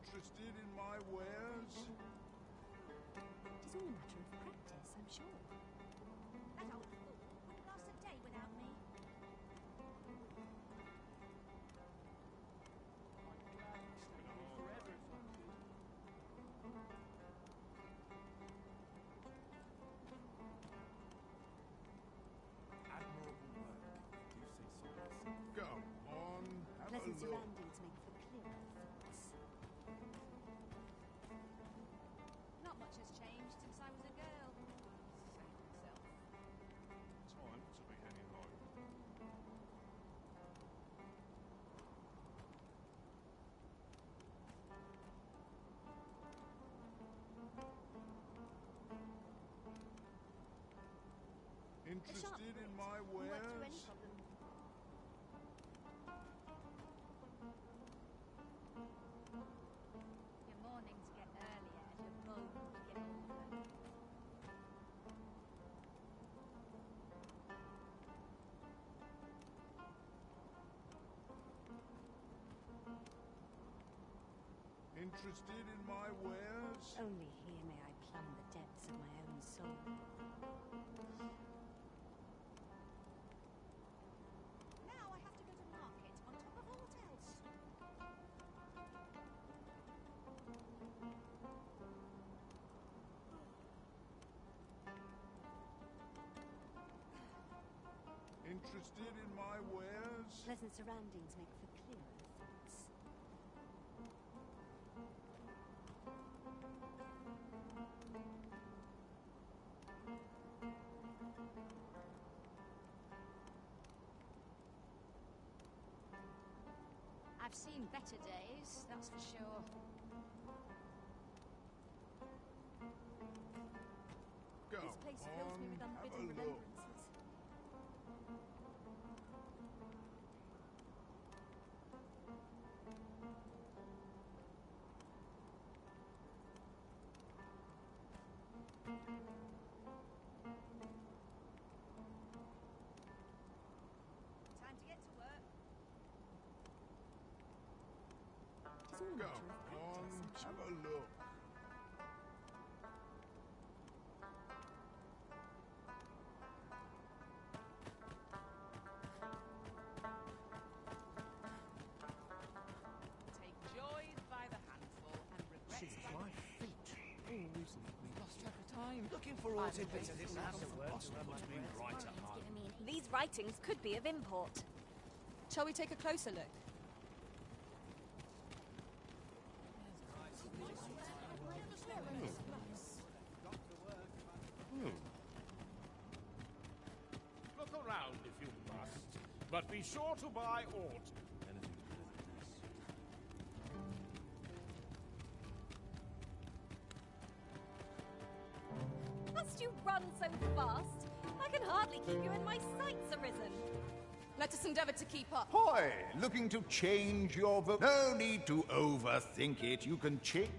Interested in my wares? It is all a matter of practice, I'm sure. That old fool wouldn't last a day without me. Admirable work, if I do say so myself. Go on, have a Pleasant look. surroundings make for clearer thoughts. Not much has changed since I was a girl. Same himself. Time to be heading home. Interested in my We work through any wares? problem. Your mornings get earlier and your bones get older. Interested in my wares? Only here may I plumb the depths of my own soul. Now I have to go to market on top of all else. Interested in my wares? Pleasant surroundings make for clearer thoughts. I've seen better days, that's for sure. Go This place fills on, me with have a unbidden look. remembrances. Time to get to work. It is all a Go matter of practice, on, I'm have sure. a look. Take joys by the handful and regrets by My feet always leave me lost track of time. looking for all tidbits of this possible puts me right at home. These writings could be of import. Shall we take a closer look? Look around if you must, but be sure to buy aught. Anything's better than this. Must you run so fast? I can hardly keep you in my sights, Arisen. Let us endeavour to keep up. Hoy! Looking to change your vote? No need to overthink it. You can change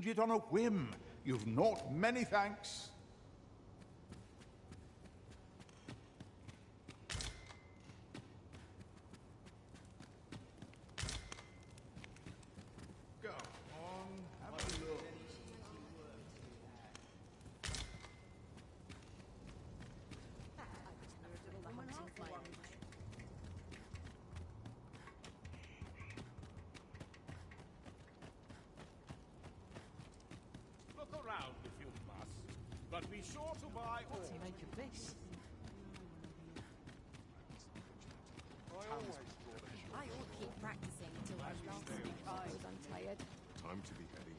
it on a whim. You've not many thanks. Go on, have a look. Look around if you must, but be sure to buy aught. Make of this. I ought to keep practicing until my last week I was untired. Time to be heading.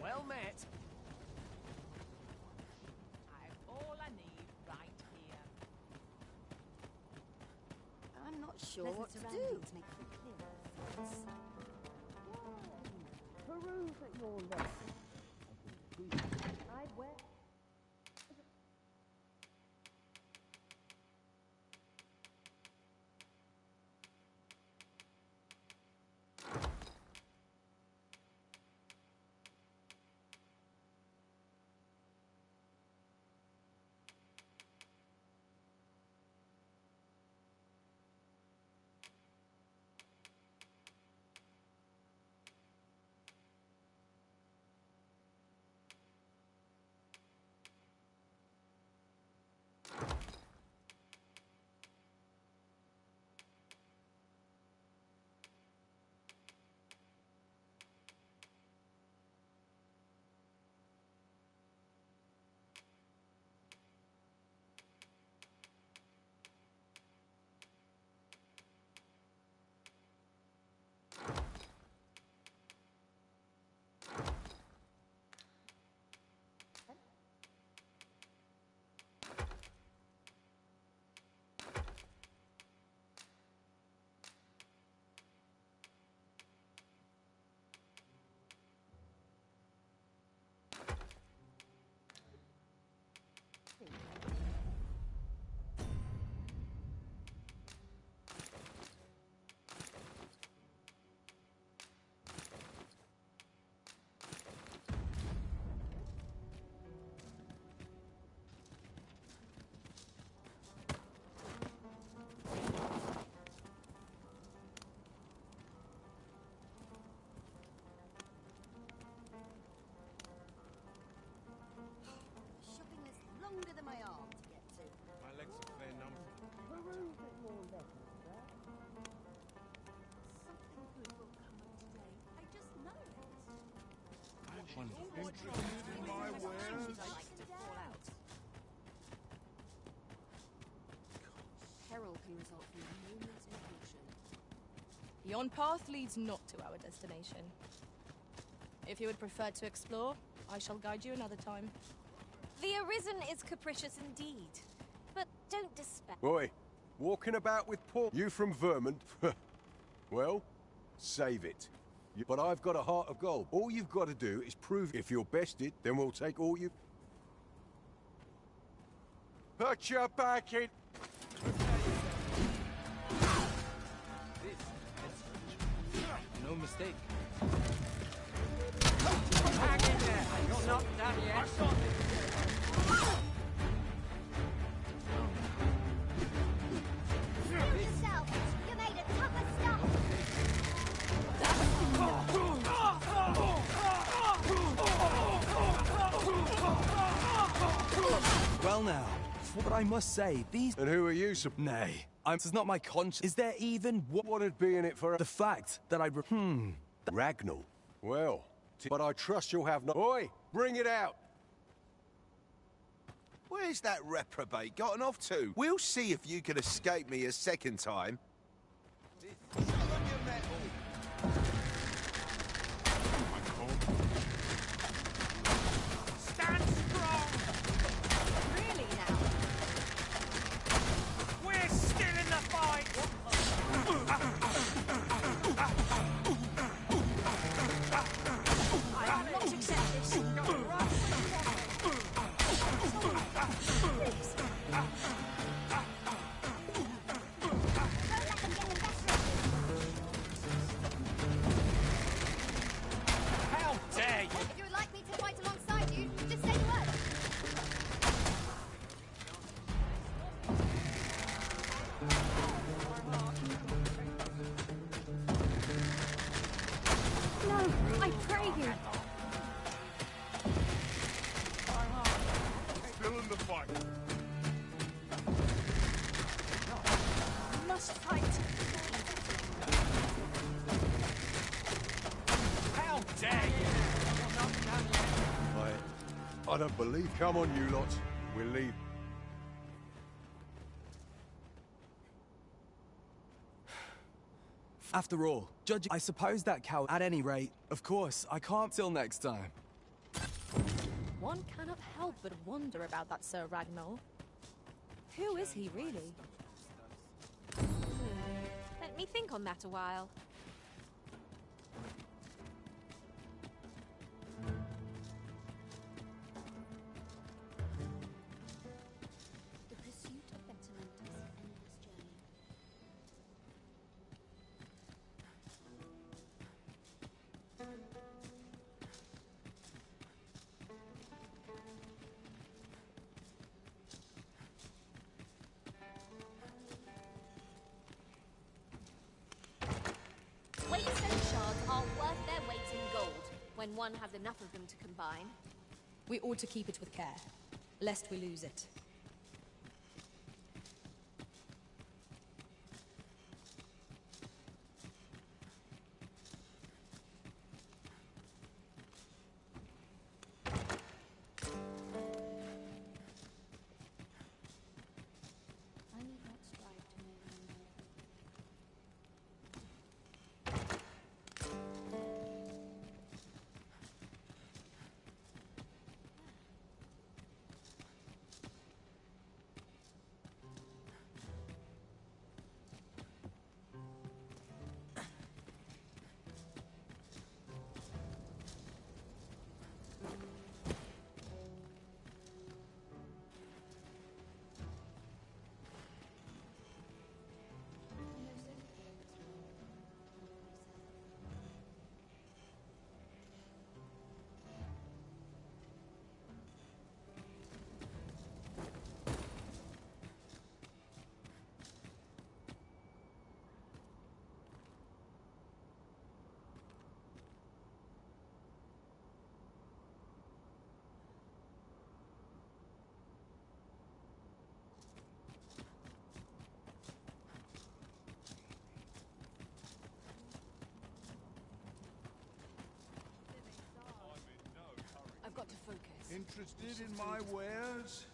Well met. I've all I need right here. I'm not sure Pleasant what to do. surroundings make for clearer thoughts. Peruse at your leisure. I'd wear... Interested in my wares? Peril can result from a moment's impulsion. The on-path leads not to our destination. If you would prefer to explore, I shall guide you another time. The Arisen is capricious indeed. But don't despair. Oi, walking about with Paul. You from Vermont? Well, save it. But I've got a heart of gold. All you've got to do is prove if you're bested, then we'll take all you... Put your back in... No mistake. Hang in there. You're not done yet. Prove yourself. You made a tougher stuff. Well now, what I must say, these... And who are you, sir? Nay, this is not my conscience. Is there even What'd be in it for... the fact that I... Ragnall. Well, but I trust you'll have no... Oi, bring it out! Where's that reprobate gotten off to? We'll see if you can escape me a second time. Show them your metal. Stand strong! Really now? We're still in the fight! I will not accept this. How dare you! If you would like me to fight alongside you, just say the word. No, I pray you. Still in the fight. You must fight. How dare you! You're not done yet. I don't believe... Come on, you lot. We'll leave. After all, Judge, I suppose that cow... At any rate, of course, I can't till next time. One cannot help but wonder about that Sir Ragnall. Who is he, really? Let me think on that a while. The pursuit of betterment is an endless journey. Waystone shards are worth their weight in gold when one has enough of them to combine. We ought to keep it with care, lest we lose it. I need not strive to know my own. Interested in my wares?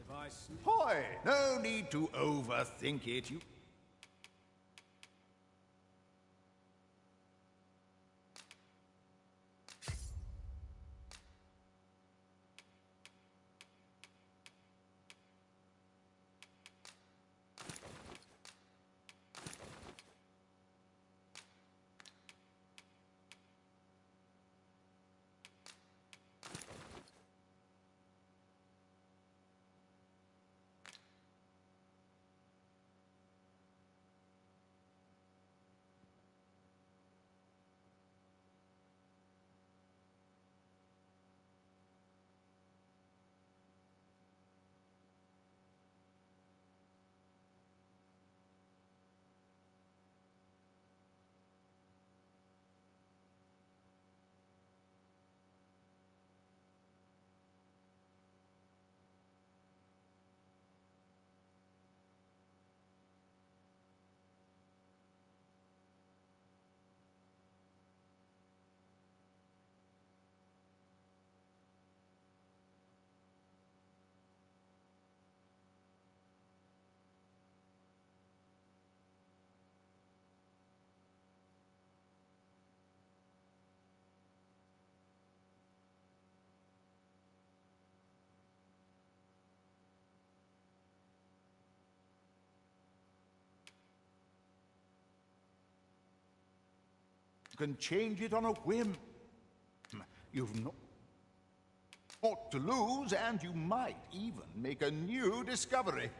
If I Hoy! No need to overthink it. You can change it on a whim. You've not to lose, and you might even make a new discovery.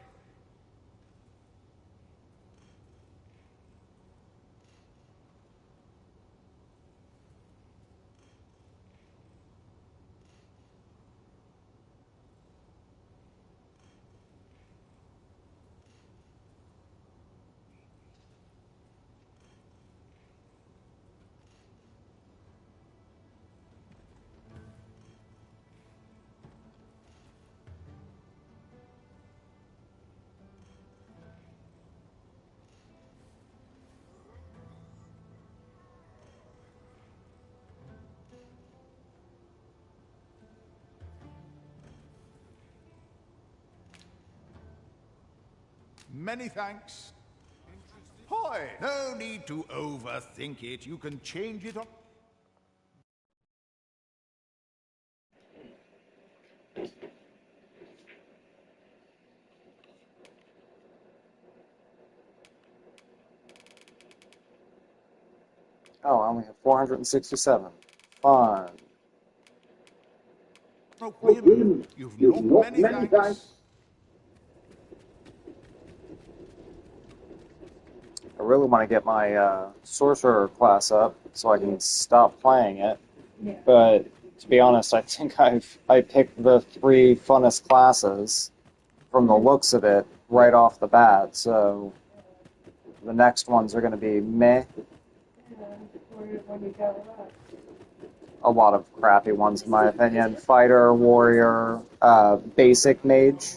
Many thanks. Hoy! No need to overthink it. You can change it on... Oh, I only have 467. Fun. A whim. You've not many thanks. I really want to get my sorcerer class up so I can stop playing it. But to be honest, I think I picked the 3 funnest classes from the looks of it right off the bat. So the next ones are going to be meh. A lot of crappy ones, in my opinion. Fighter, warrior, basic mage,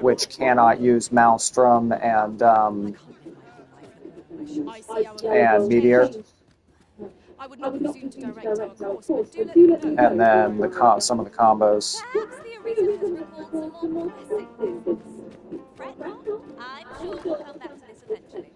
which cannot use Maelstrom and meteor. I would not presume to direct our course, but do let me know. And then some of the combos. Perhaps the arena has recalled some more pressing business. Fret not, I'm sure we'll come back to this eventually.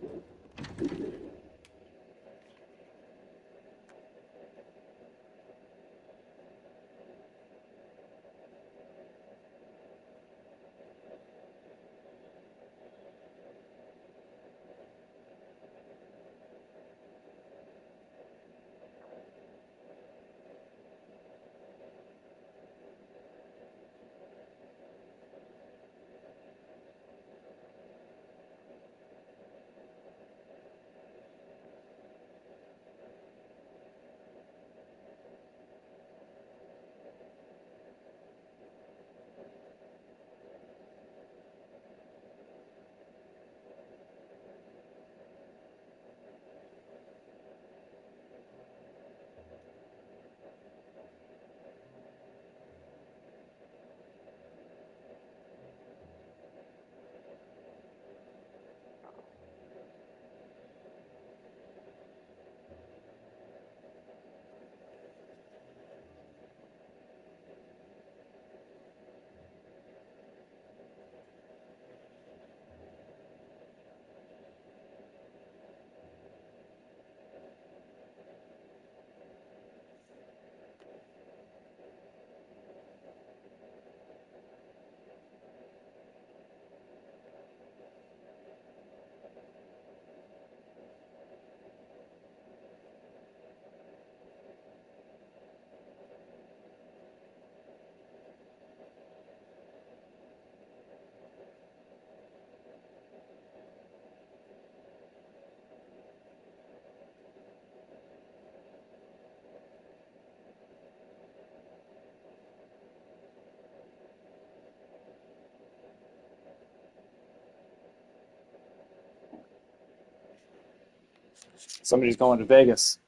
Somebody's going to Vegas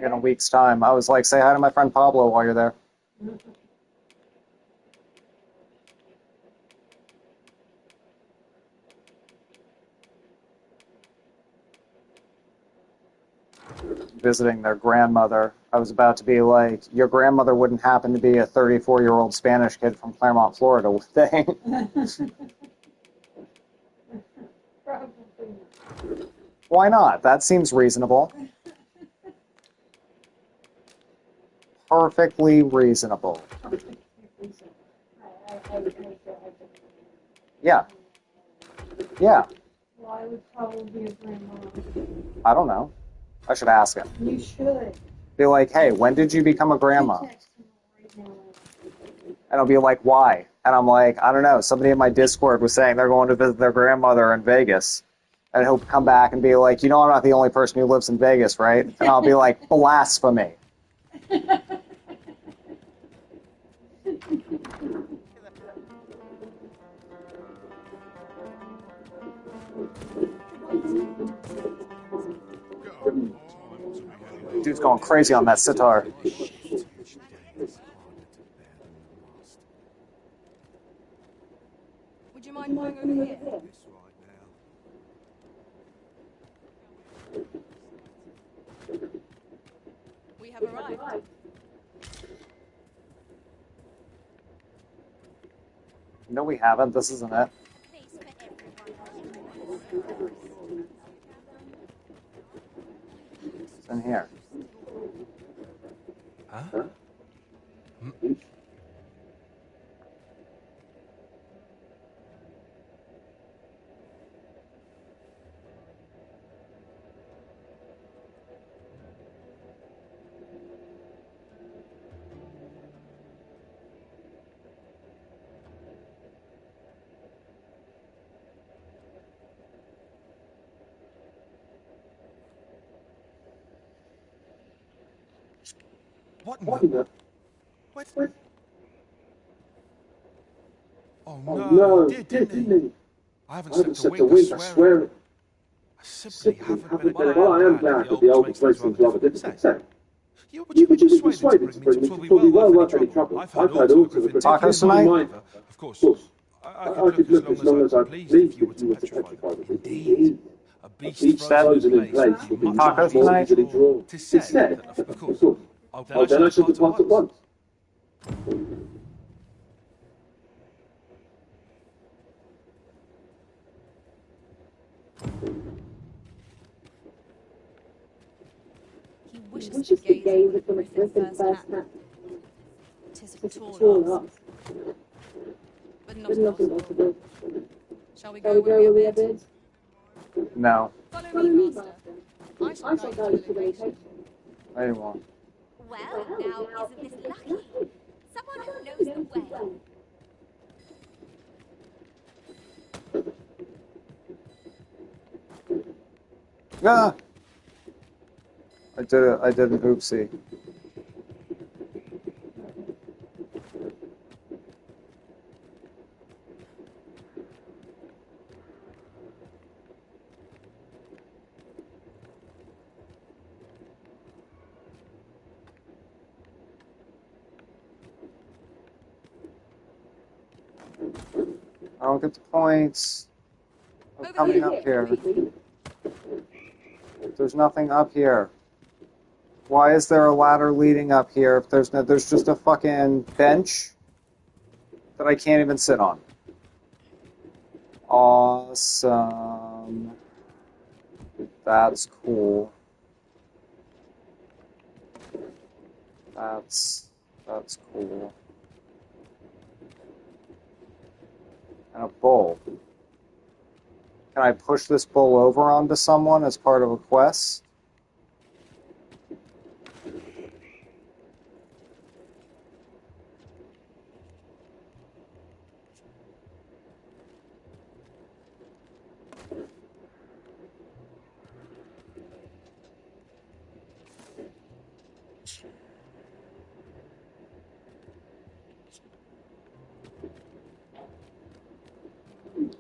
in a week's time. I was like, say hi to my friend Pablo while you're there. Visiting their grandmother. I was about to be like, your grandmother wouldn't happen to be a 34-year-old Spanish kid from Claremont, Florida, would they? Why not? That seems reasonable. Perfectly reasonable. Yeah. Yeah. Why would probably be a grandma? I don't know. I should ask him. You should. Be like, hey, when did you become a grandma? And I'll be like, why? And I'm like, I don't know. Somebody in my Discord was saying they're going to visit their grandmother in Vegas. And he'll come back and be like, you know I'm not the only person who lives in Vegas, right? And I'll be like, blasphemy. Dude's going crazy on that sitar. Would you mind going over here? We have arrived. No, we haven't. This isn't it. It's in here. Huh? What in the... What? Oh no, he did, didn't he? I haven't slept a wink, I swear it. I simply haven't been... Well, I am glad that the old place things rather different. Say, you would you be persuaded to bring me to probably well worth any trouble? I've had all sorts of tacos tonight? Of course. I could look as long as I pleased if you were to petrify them. Indeed. A beast frozen in place would be much more easily drawn. 'Tis said, of course. Oh, then I should depart at once. He wishes to gaze at the griffin first hand. 'Tis a tall ask, but not impossible. Shall we go where we are bid? No. Follow me, master. I shall go to the location. I won't. Well, now, isn't this lucky? Someone who knows the way. Ah! I did an oopsie. I don't get the points of coming up here. There's nothing up here. Why is there a ladder leading up here if there's just a fucking bench that I can't even sit on? Awesome. That's cool. That's cool. And a bowl. Can I push this bowl over onto someone as part of a quest?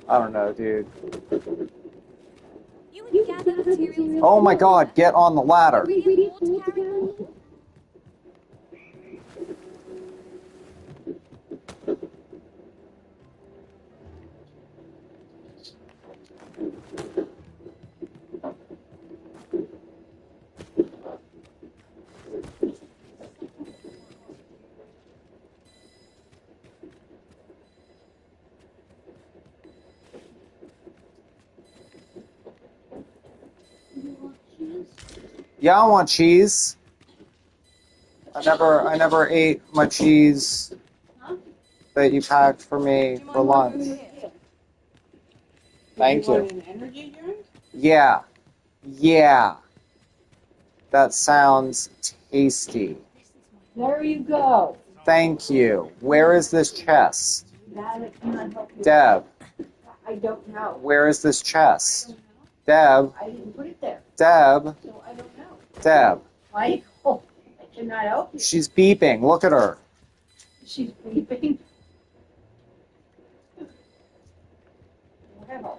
I don't know, dude. You would gather materials. Oh my god, get on the ladder. Really afford to carry more? Yeah, I want cheese. I never ate my cheese that you packed for me for lunch. Thank you. An energy drink? Yeah. Yeah. That sounds tasty. There you go. Thank you. Where is this chest? That I cannot help you. Deb, I don't know. where is this chest? Deb, I didn't put it there, Deb, so I don't know. Deb. Michael, I cannot help you. She's beeping. Look at her. She's beeping. Whatever.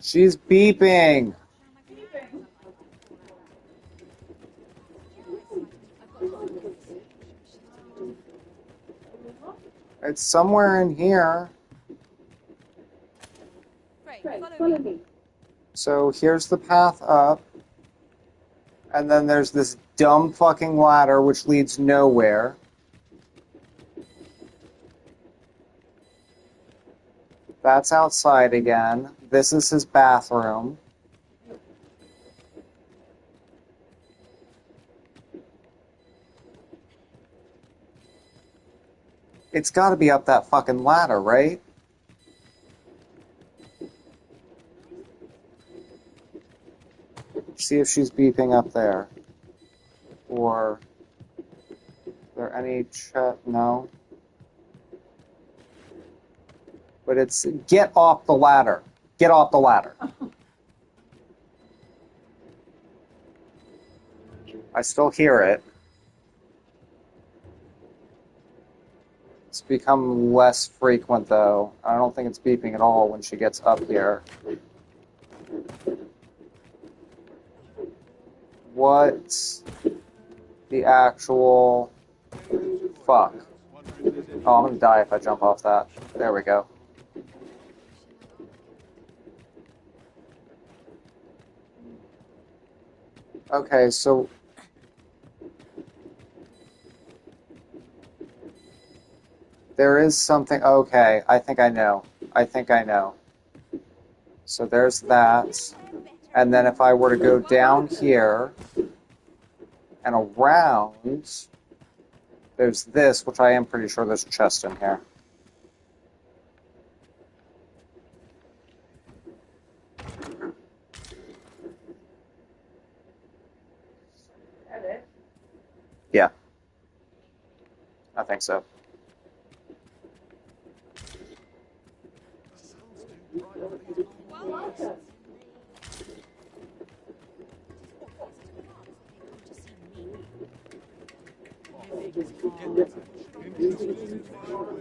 She's beeping. It's somewhere in here. Great, follow me. So here's the path up. And then there's this dumb fucking ladder which leads nowhere. That's outside again. This is his bathroom. It's got to be up that fucking ladder, right? See if she's beeping up there. Or... Is there any no? But it's... Get off the ladder. Get off the ladder. I still hear it. It's become less frequent, though. I don't think it's beeping at all when she gets up here. What the actual fuck? Oh, I'm gonna die if I jump off that. There we go. Okay, so... There is something... Okay, I think I know. I think I know. So there's that. And then if I were to go down here and around, there's this, which I am pretty sure there's a chest in here. That it? Yeah. I think so.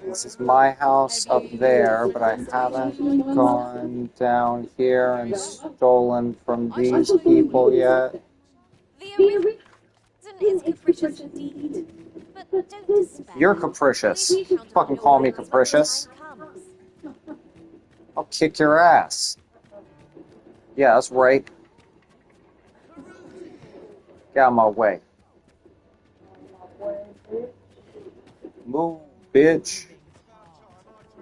This is my house up there, but I haven't gone down here and stolen from these people yet. The arisen is capricious indeed, but don't despair. You're capricious. Fucking call me capricious. I'll kick your ass. Yeah, that's right. Get out of my way. Move, bitch.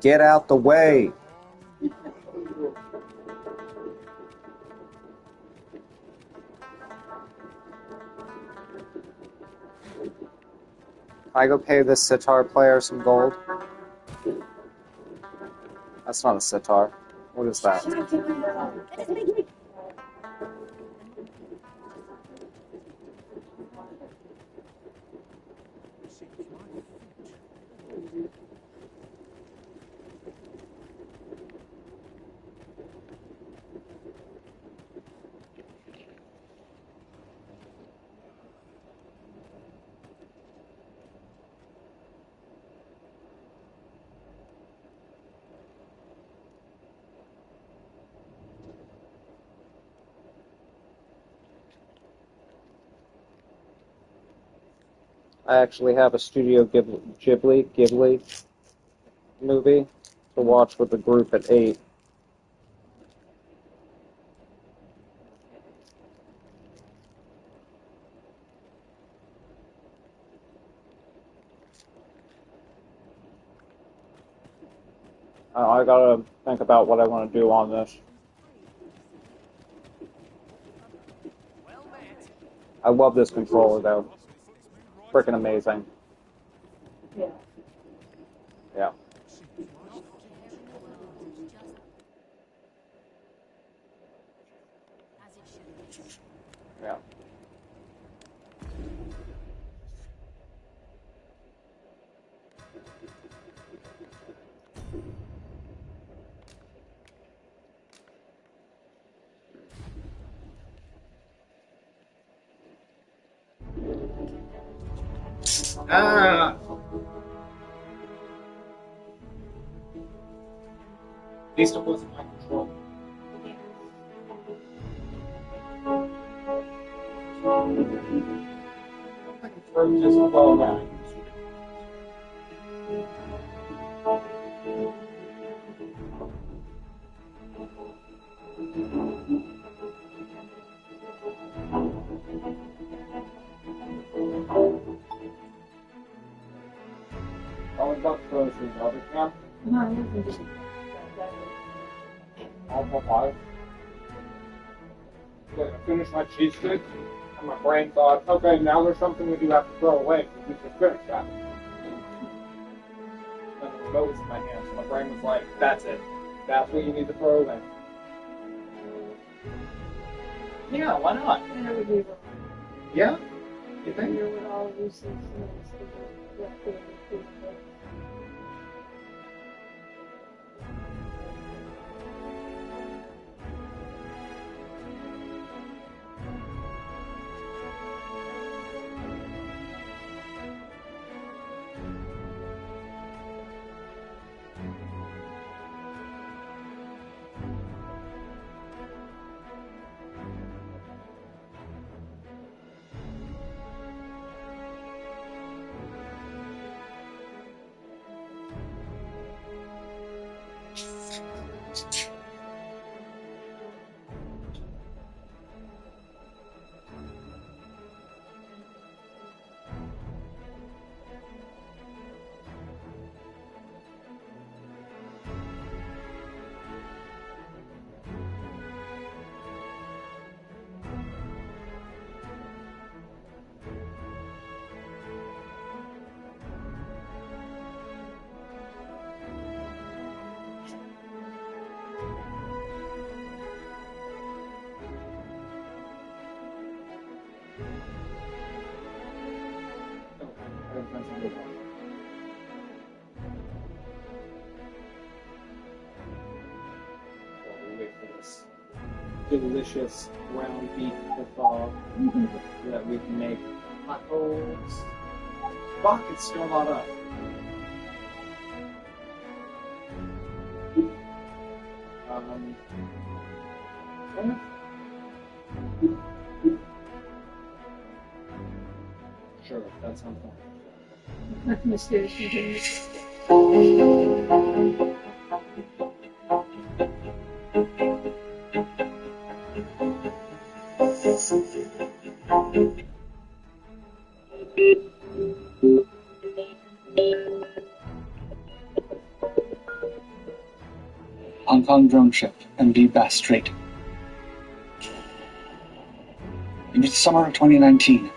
Get out the way. I go pay this sitar player some gold? That's not a sitar. What is that? I actually have a Studio Ghibli movie to watch with the group at 8. I gotta think about what I want to do on this. I love this controller, though. Freaking amazing. Yeah. Yeah. Yeah. Ah! At least it wasn't my control. I can throw just well down. All about throws in garbage now. No, I wasn't just All for 5. So I finished my cheese stick, and my brain thought, okay, now there's something that you have to throw away because we just finished that. And the remote was in my hand, so my brain was like, that's it. That's what you need to throw away. Yeah, why not? That would be wrong. Yeah? You think? You're with all loose and snakes to the left hand and delicious ground beef with so that we can make tacos. Fuck, it's still not up. Sure, that sounds fine. nothing mysterious in here. Hong Kong drone ship, MV Bass Strait. It was the summer of 2019.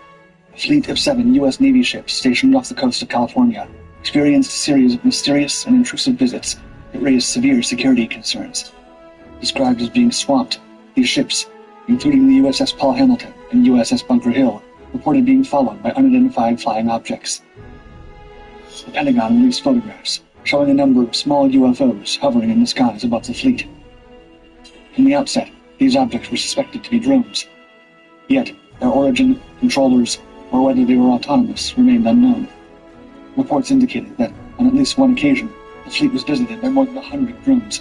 A fleet of 7 U.S. Navy ships stationed off the coast of California experienced a series of mysterious and intrusive visits that raised severe security concerns. Described as being swamped, these ships, including the USS Paul Hamilton and USS Bunker Hill, reported being followed by unidentified flying objects. The Pentagon released photographs showing a number of small UFOs hovering in the skies above the fleet. From the outset, these objects were suspected to be drones. Yet, their origin, controllers, or whether they were autonomous remained unknown. Reports indicated that, on at least one occasion, the fleet was visited by more than 100 drones,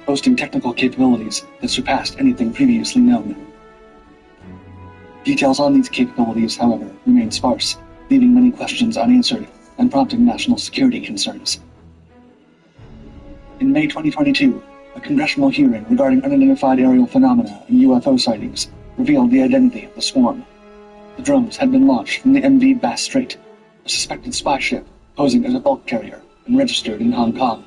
boasting technical capabilities that surpassed anything previously known. Details on these capabilities, however, remain sparse, leaving many questions unanswered and prompting national security concerns. In May 2022, a congressional hearing regarding unidentified aerial phenomena and UFO sightings revealed the identity of the swarm. The drones had been launched from the MV Bass Strait, a suspected spy ship posing as a bulk carrier and registered in Hong Kong.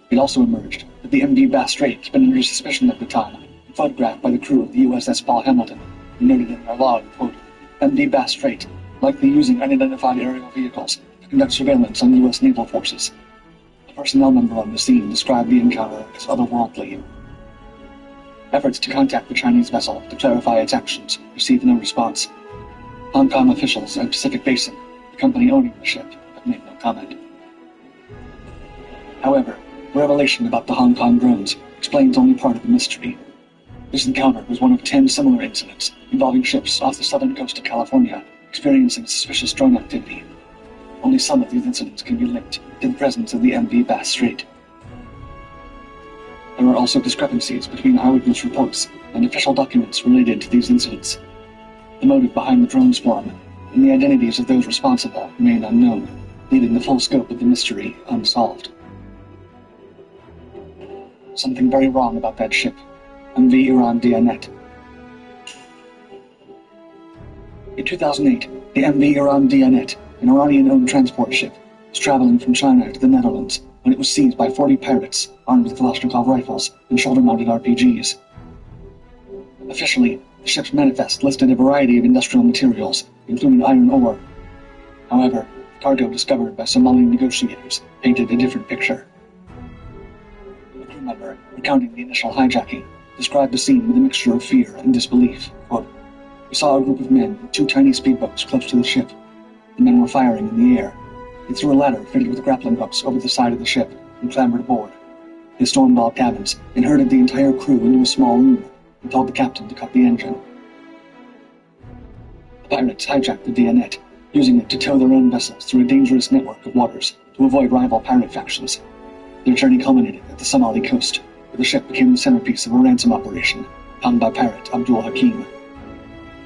It also emerged that the MV Bass Strait had been under suspicion at the time, and photographed by the crew of the USS Paul Hamilton, and noted in their log, quote, MV Bass Strait, likely using unidentified aerial vehicles to conduct surveillance on US naval forces. A personnel member on the scene described the encounter as otherworldly. Efforts to contact the Chinese vessel to clarify its actions received no response. Hong Kong officials at Pacific Basin, the company owning the ship, have made no comment. However, the revelation about the Hong Kong drones explains only part of the mystery. This encounter was one of 10 similar incidents involving ships off the southern coast of California experiencing suspicious drone activity. Only some of these incidents can be linked to the presence of the MV Bass Strait. There are also discrepancies between eyewitness reports and official documents related to these incidents. The motive behind the drone swarm and the identities of those responsible remain unknown, leaving the full scope of the mystery unsolved. Something very wrong about that ship, MV Iran Dianet. In 2008, the MV Iran Dianet, an Iranian-owned transport ship, was traveling from China to the Netherlands when it was seized by 40 pirates armed with Kalashnikov rifles and shoulder-mounted RPGs. Officially, the ship's manifest listed a variety of industrial materials, including iron ore. However, the cargo discovered by Somali negotiators painted a different picture. A crew member, recounting the initial hijacking, described the scene with a mixture of fear and disbelief. Quote, we saw a group of men in 2 tiny speedboats close to the ship. The men were firing in the air. They threw a ladder fitted with grappling hooks over the side of the ship and clambered aboard. They stormed all cabins and herded the entire crew into a small room and told the captain to cut the engine. The pirates hijacked the Dianet, using it to tow their own vessels through a dangerous network of waters to avoid rival pirate factions. Their journey culminated at the Somali coast, where the ship became the centerpiece of a ransom operation, helmed by pirate Abdul Hakim.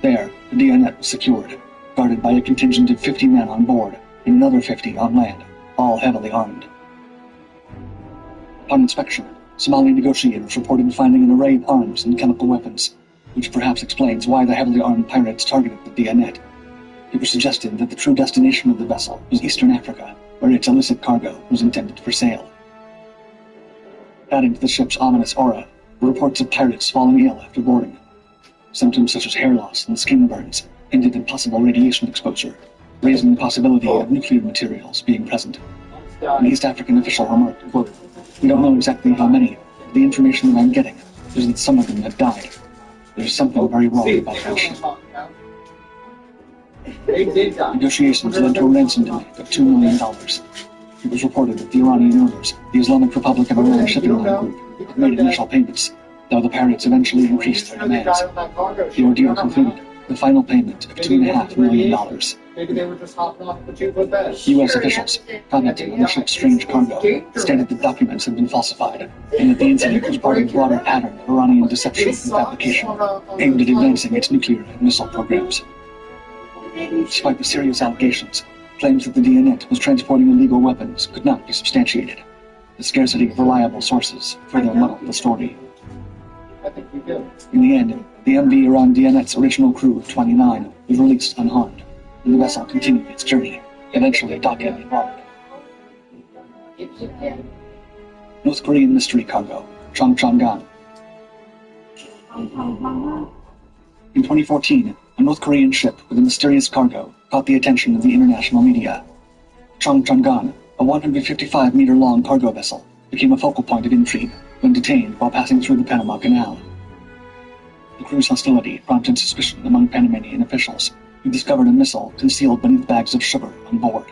There, the Dianet was secured, guarded by a contingent of 50 men on board and another 50 on land, all heavily armed. Upon inspection, Somali negotiators reported finding an array of arms and chemical weapons, which perhaps explains why the heavily armed pirates targeted the Dianet. It was suggested that the true destination of the vessel was Eastern Africa, where its illicit cargo was intended for sale. Adding to the ship's ominous aura were reports of pirates falling ill after boarding. Symptoms such as hair loss and skin burns hinted at possible radiation exposure, raising the possibility of nuclear materials being present. An East African official remarked, quote, we don't know exactly how many, but the information that I'm getting is that some of them have died. There's something very wrong about that ship. Negotiations led to a ransom demand of $2 million. It was reported that the Iranian owners, the Islamic Republic of Iran shipping line group, had made initial payments, though the pirates eventually increased their demands. The ordeal concluded with the final payment of $2.5 million. Maybe they were just hopping off the tube with bed. U.S. officials, commenting on the ship's strange cargo, stated that documents had been falsified, and that the incident was part of a broader pattern of Iranian deception and fabrication, aimed at advancing its nuclear and missile programs. Despite the serious allegations, claims that the Dianet was transporting illegal weapons could not be substantiated. The scarcity of reliable sources further muddled the story. In the end, the MV Iran Dianet's original crew of 29 was released unharmed, and the vessel continued its journey, eventually docking in Rome. North Korean mystery cargo, Changchanggan. In 2014, a North Korean ship with a mysterious cargo caught the attention of the international media. Changchanggan, a 155-meter-long cargo vessel, became a focal point of intrigue when detained while passing through the Panama Canal. The crew's hostility prompted suspicion among Panamanian officials, who discovered a missile concealed beneath bags of sugar on board.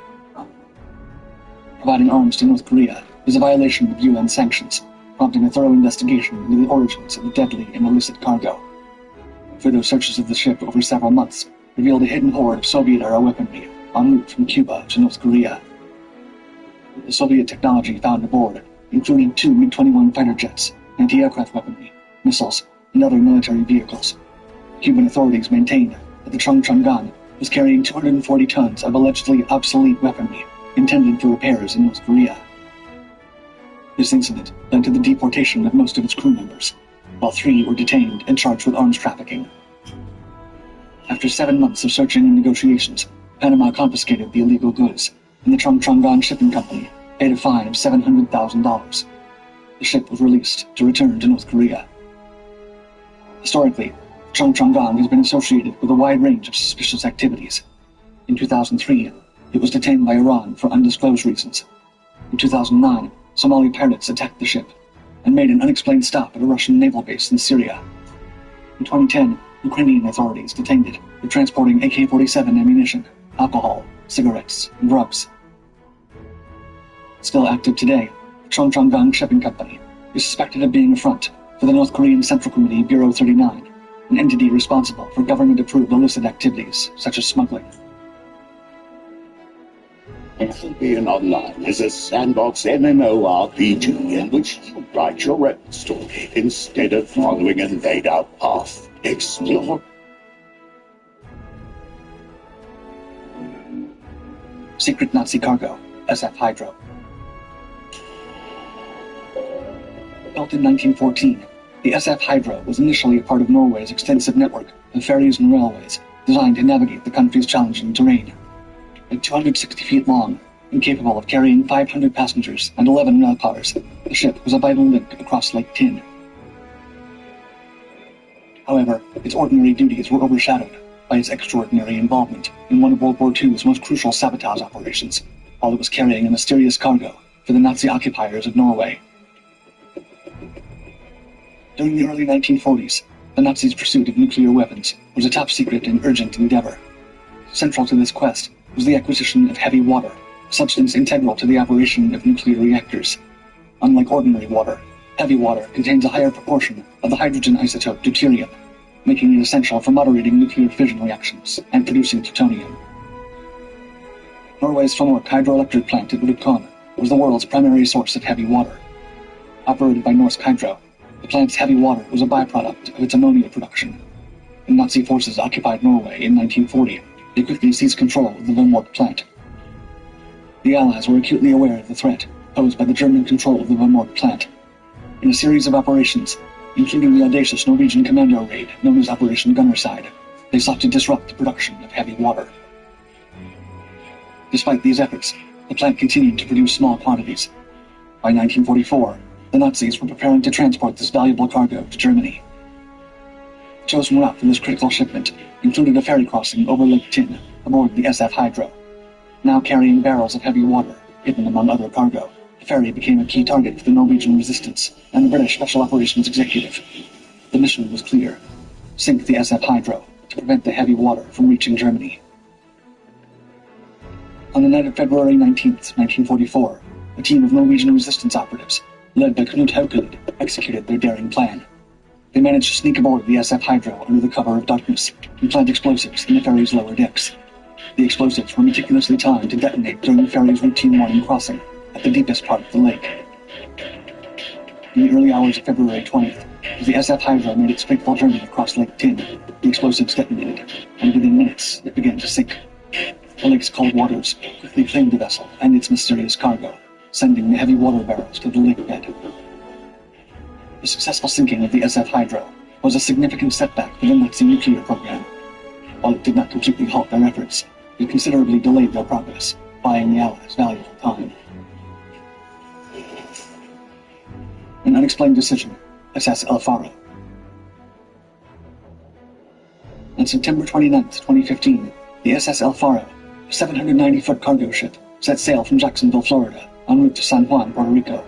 Providing arms to North Korea was a violation of UN sanctions, prompting a thorough investigation into the origins of the deadly and illicit cargo. Further searches of the ship over several months revealed a hidden hoard of Soviet-era weaponry en route from Cuba to North Korea. The Soviet technology found aboard included 2 MiG-21 fighter jets, anti-aircraft weaponry, missiles, and other military vehicles. Cuban authorities maintained that the Changchanggan was carrying 240 tons of allegedly obsolete weaponry intended for repairs in North Korea. This incident led to the deportation of most of its crew members, while 3 were detained and charged with arms trafficking. After 7 months of searching and negotiations, Panama confiscated the illegal goods, and the Chongchongan Shipping Company paid a fine of $700,000. The ship was released to return to North Korea. Historically, Chongchongan has been associated with a wide range of suspicious activities. In 2003, it was detained by Iran for undisclosed reasons. In 2009, Somali pirates attacked the ship and made an unexplained stop at a Russian naval base in Syria. In 2010, Ukrainian authorities detained it for transporting AK-47 ammunition, alcohol, cigarettes, and drugs. Still active today, the Chongchongan Shipping Company is suspected of being a front for the North Korean Central Committee Bureau 39, an entity responsible for government-approved illicit activities such as smuggling. Albion Online is a sandbox MMORPG in which you write your own story instead of following a laid-out path. Explore. Secret Nazi Cargo, SF Hydro. Built in 1914, the SF Hydro was initially a part of Norway's extensive network of ferries and railways designed to navigate the country's challenging terrain. At 260 feet long and capable of carrying 500 passengers and 11 rail cars, the ship was a vital link across Lake Tyn. However, its ordinary duties were overshadowed by its extraordinary involvement in one of World War II's most crucial sabotage operations, while it was carrying a mysterious cargo for the Nazi occupiers of Norway. During the early 1940s, the Nazis' pursuit of nuclear weapons was a top-secret and urgent endeavor. Central to this quest was the acquisition of heavy water, a substance integral to the operation of nuclear reactors. Unlike ordinary water, heavy water contains a higher proportion of the hydrogen isotope deuterium, making it essential for moderating nuclear fission reactions and producing plutonium. Norway's Finnmark hydroelectric plant at Rjukan was the world's primary source of heavy water. Operated by Norsk Hydro, the plant's heavy water was a byproduct of its ammonia production. When Nazi forces occupied Norway in 1940, they quickly seized control of the Finnmark plant. The Allies were acutely aware of the threat posed by the German control of the Finnmark plant. In a series of operations, including the audacious Norwegian commando raid known as Operation Gunnerside, they sought to disrupt the production of heavy water. Despite these efforts, the plant continued to produce small quantities. By 1944, the Nazis were preparing to transport this valuable cargo to Germany. The chosen route for this critical shipment included a ferry crossing over Lake Tyn aboard the SF Hydro. Now carrying barrels of heavy water, hidden among other cargo, the ferry became a key target for the Norwegian resistance and the British Special Operations Executive. The mission was clear: sink the SF Hydro to prevent the heavy water from reaching Germany. On the night of February 19th, 1944, a team of Norwegian resistance operatives, led by Knut Haukelid, executed their daring plan. They managed to sneak aboard the SF Hydro under the cover of darkness and plant explosives in the ferry's lower decks. The explosives were meticulously timed to detonate during the ferry's routine morning crossing at the deepest part of the lake. In the early hours of February 20th, as the SF Hydro made its fateful journey across Lake Tyn, the explosives detonated, and within minutes it began to sink. The lake's cold waters quickly claimed the vessel and its mysterious cargo, sending the heavy water barrels to the lake bed. The successful sinking of the SF Hydro was a significant setback for the Nazi nuclear program. While it did not completely halt their efforts, it considerably delayed their progress, buying the Allies valuable time. An unexplained decision, SS El Faro. On September 29, 2015, the SS El Faro, a 790-foot cargo ship, set sail from Jacksonville, Florida, en route to San Juan, Puerto Rico.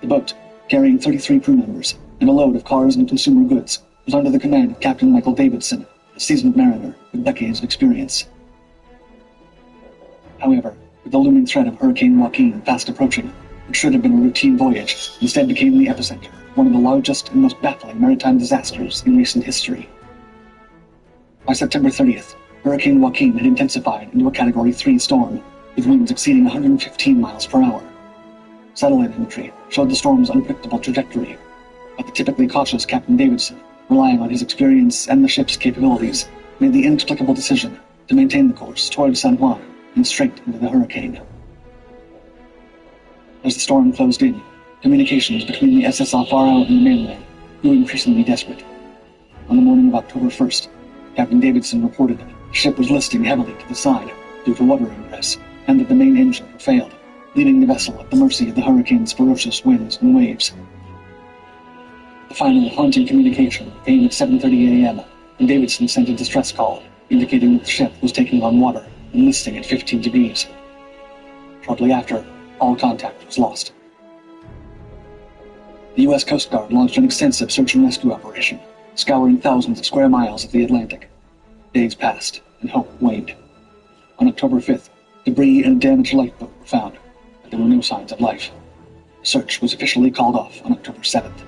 The boat, carrying 33 crew members and a load of cars and consumer goods, was under the command of Captain Michael Davidson, a seasoned mariner with decades of experience. However, with the looming threat of Hurricane Joaquin fast approaching, what should have been a routine voyage instead became the epicenter of one of the largest and most baffling maritime disasters in recent history. By September 30th, Hurricane Joaquin had intensified into a Category 3 storm, with winds exceeding 115 miles per hour. Satellite imagery showed the storm's unpredictable trajectory, but the typically cautious Captain Davidson, relying on his experience and the ship's capabilities, made the inexplicable decision to maintain the course toward San Juan and straight into the hurricane. As the storm closed in, communications between the SS Alfaro and the mainland grew increasingly desperate. On the morning of October 1st, Captain Davidson reported that the ship was listing heavily to the side due to water ingress, and that the main engine had failed, leaving the vessel at the mercy of the hurricane's ferocious winds and waves. The final haunting communication came at 7:30 a.m., and Davidson sent a distress call, indicating that the ship was taking on water and listing at 15 degrees. Shortly after, all contact was lost. The U.S. Coast Guard launched an extensive search and rescue operation, scouring thousands of square miles of the Atlantic. Days passed, and hope waned. On October 5th, debris and a damaged lifeboat were found, but there were no signs of life. Search was officially called off on October 7th.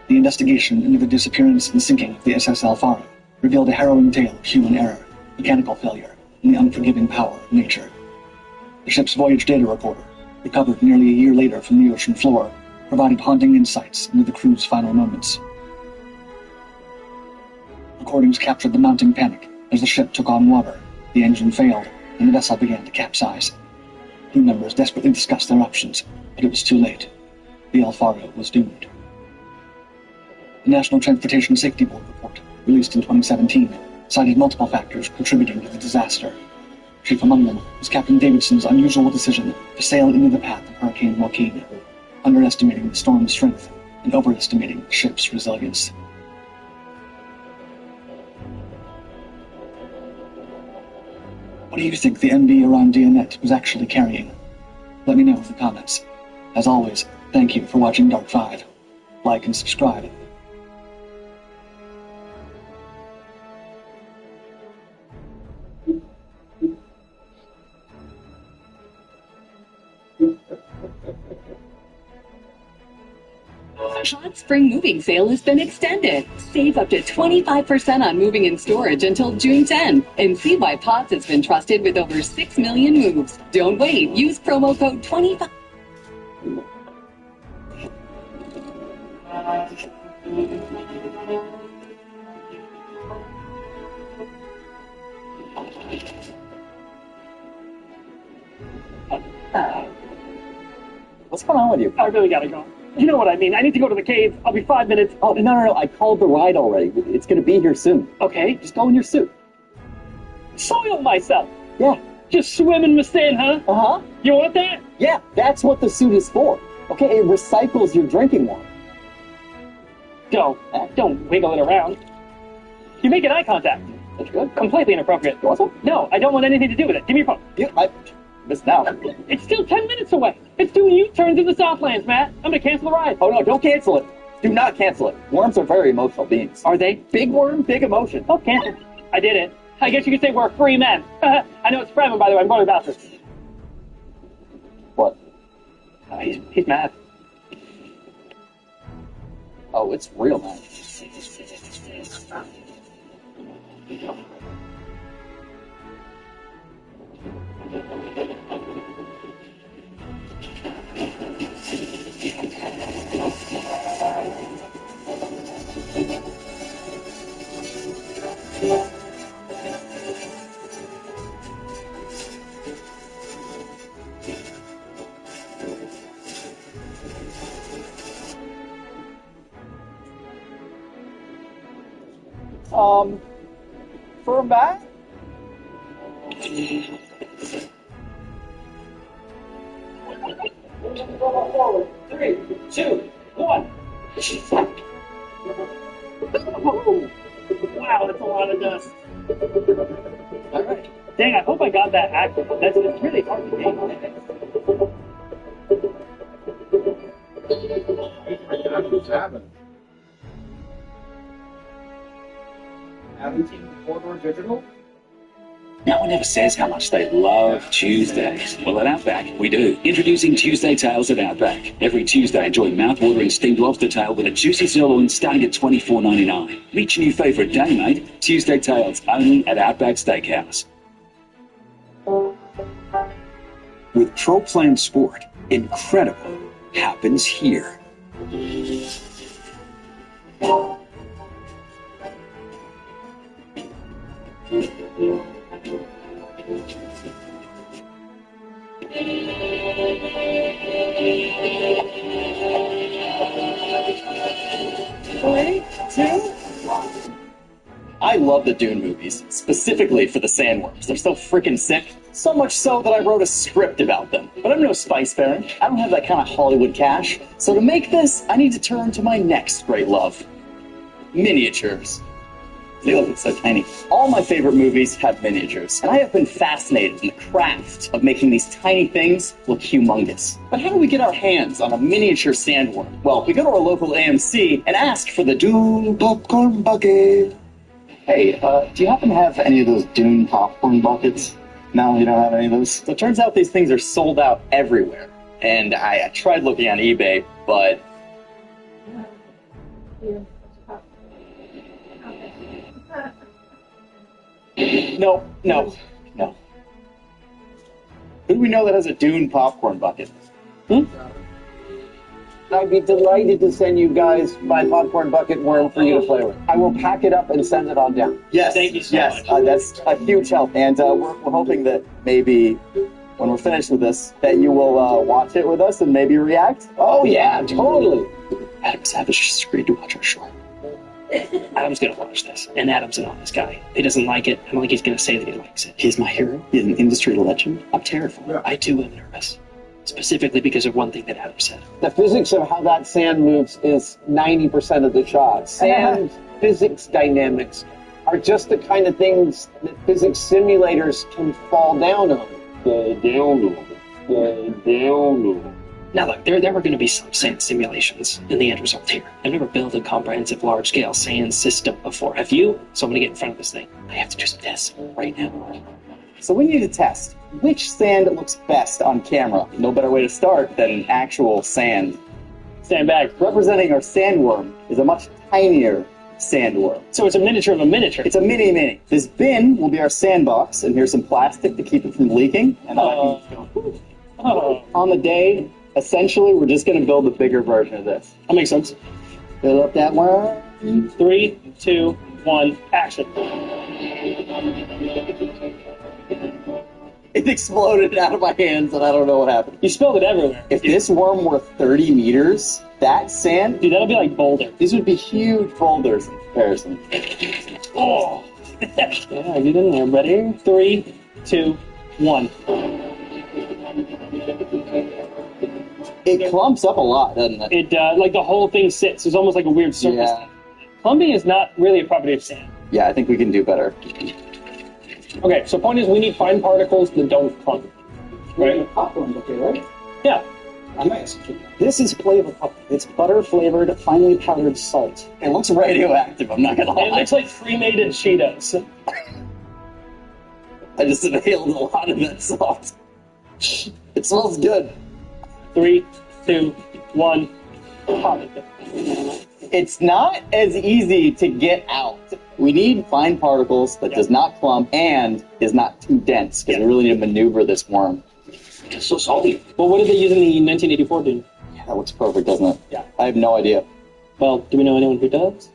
The investigation into the disappearance and sinking of the SS Alfaro revealed a harrowing tale of human error, mechanical failure, and the unforgiving power of nature. The ship's voyage data recorder, recovered nearly a year later from the ocean floor, provided haunting insights into the crew's final moments. Recordings captured the mounting panic as the ship took on water, the engine failed, and the vessel began to capsize. Crew members desperately discussed their options, but it was too late. The Alfaro was doomed. The National Transportation Safety Board report, released in 2017, cited multiple factors contributing to the disaster. Chief among them was Captain Davidson's unusual decision to sail into the path of Hurricane Joaquin, underestimating the storm's strength and overestimating the ship's resilience. What do you think the MV Arandianet was actually carrying? Let me know in the comments. As always, thank you for watching Dark 5. Like and subscribe. Hot Spring Moving Sale has been extended. Save up to 25% on moving and storage until June 10. And see why POTS has been trusted with over 6 million moves. Don't wait. Use promo code 25. What's going on with you? I really gotta go. You know what I mean. I need to go to the cave. I'll be 5 minutes. Oh, no. I called the ride already. It's going to be here soon. Okay. Just go in your suit. Soil myself. Yeah. Just swim in my sand, huh? Uh-huh. You want that? Yeah, that's what the suit is for. Okay, it recycles your drinking water. Don't wiggle it around. You're making eye contact. That's good. Completely inappropriate. You want some? No, I don't want anything to do with it. Give me your phone. I missed out. It's still 10 minutes away. It's doing U-turns in the Southlands, Matt. I'm gonna cancel the ride. Oh, no, don't cancel it. Do not cancel it. Worms are very emotional beings. Are they? Big worm, big emotion. Oh, cancel. I did it. I guess you could say we're free men. I know it's Fremen, by the way. I'm going to the bathroom. What? He's mad. Oh, it's real mad. Firm back? Forward. 3, 2, 1. Wow, that's a lot of dust. All right. Dang, I hope I got that accurate. It's really hard to take. What's happened? Haven't seen Corridor Digital? No one ever says how much they love Tuesdays. Well, at Outback, we do. Introducing Tuesday Tales at Outback. Every Tuesday, enjoy mouth-watering steamed lobster tail with a juicy sirloin starting at $24.99. Meet your new favourite day, mate. Tuesday Tales, only at Outback Steakhouse. With Pro Plan Sport, incredible happens here. I love the Dune movies, specifically for the sandworms. They're so freaking sick. So much so that I wrote a script about them. But I'm no spice baron. I don't have that kind of Hollywood cash. So to make this, I need to turn to my next great love. Miniatures. They look so tiny. All my favorite movies have miniatures, and I have been fascinated in the craft of making these tiny things look humongous. But how do we get our hands on a miniature sandworm? Well, we go to our local AMC and ask for the Dune popcorn bucket. Hey, do you happen to have any of those Dune popcorn buckets? No, you don't have any of those? So it turns out these things are sold out everywhere. And I tried looking on eBay, but... No. Who do we know that has a Dune popcorn bucket? I'd be delighted to send you guys my popcorn bucket worm for you to play with. I will pack it up and send it on down. Yes, thank you so much. That's a huge help. And we're hoping that maybe when we're finished with this, that you will watch it with us and maybe react. Oh, yeah, totally. Adam Savage just agreed to watch our show. Adam's gonna watch this, and Adam's an honest guy. If he doesn't like it, I don't think he's gonna say that he likes it. He's my hero. He's an industry legend. I'm terrified. Yeah. I too am nervous. Specifically because of one thing that Adam said. The physics of how that sand moves is 90% of the shot. Sand physics dynamics are just the kind of things that physics simulators can fall down on. Now look, there were going to be some sand simulations in the end result here. I've never built a comprehensive large-scale sand system before. Have you? So I'm going to get in front of this thing. I have to do some tests right now. So we need to test which sand looks best on camera. No better way to start than actual sand. Stand back. Representing our sandworm is a much tinier sandworm. So it's a miniature of a miniature. It's a mini. This bin will be our sandbox, and here's some plastic to keep it from leaking. And on the day, essentially, we're just going to build a bigger version of this. That makes sense. Fill up that worm. 3, 2, 1, action. It exploded out of my hands, and I don't know what happened. You spilled it everywhere. If this worm were 30 meters, that sand... Dude, that'll be like boulder. These would be huge boulders in comparison. Oh! Yeah, get in there, buddy. 3, 2, 1. It clumps up a lot, doesn't it? It like the whole thing sits. It's almost like a weird surface. Yeah. Clumping is not really a property of sand. Yeah, I think we can do better. Okay, so point is we need fine particles that don't clump. Right? Popcorn, okay, right? Yeah. Nice. This is flavor puff. It's butter-flavored, finely powdered salt. It looks radioactive, I'm not gonna lie. It looks like pre-made Cheetos. I just inhaled a lot of that salt. It smells good. 3, 2, 1, pop it. It's not as easy to get out. We need fine particles that does not clump and is not too dense, because we really need to maneuver this worm. It's so salty. Well, what did they use in the 1984 Dune? Yeah, that looks perfect, doesn't it? Yeah. I have no idea. Well, do we know anyone who does?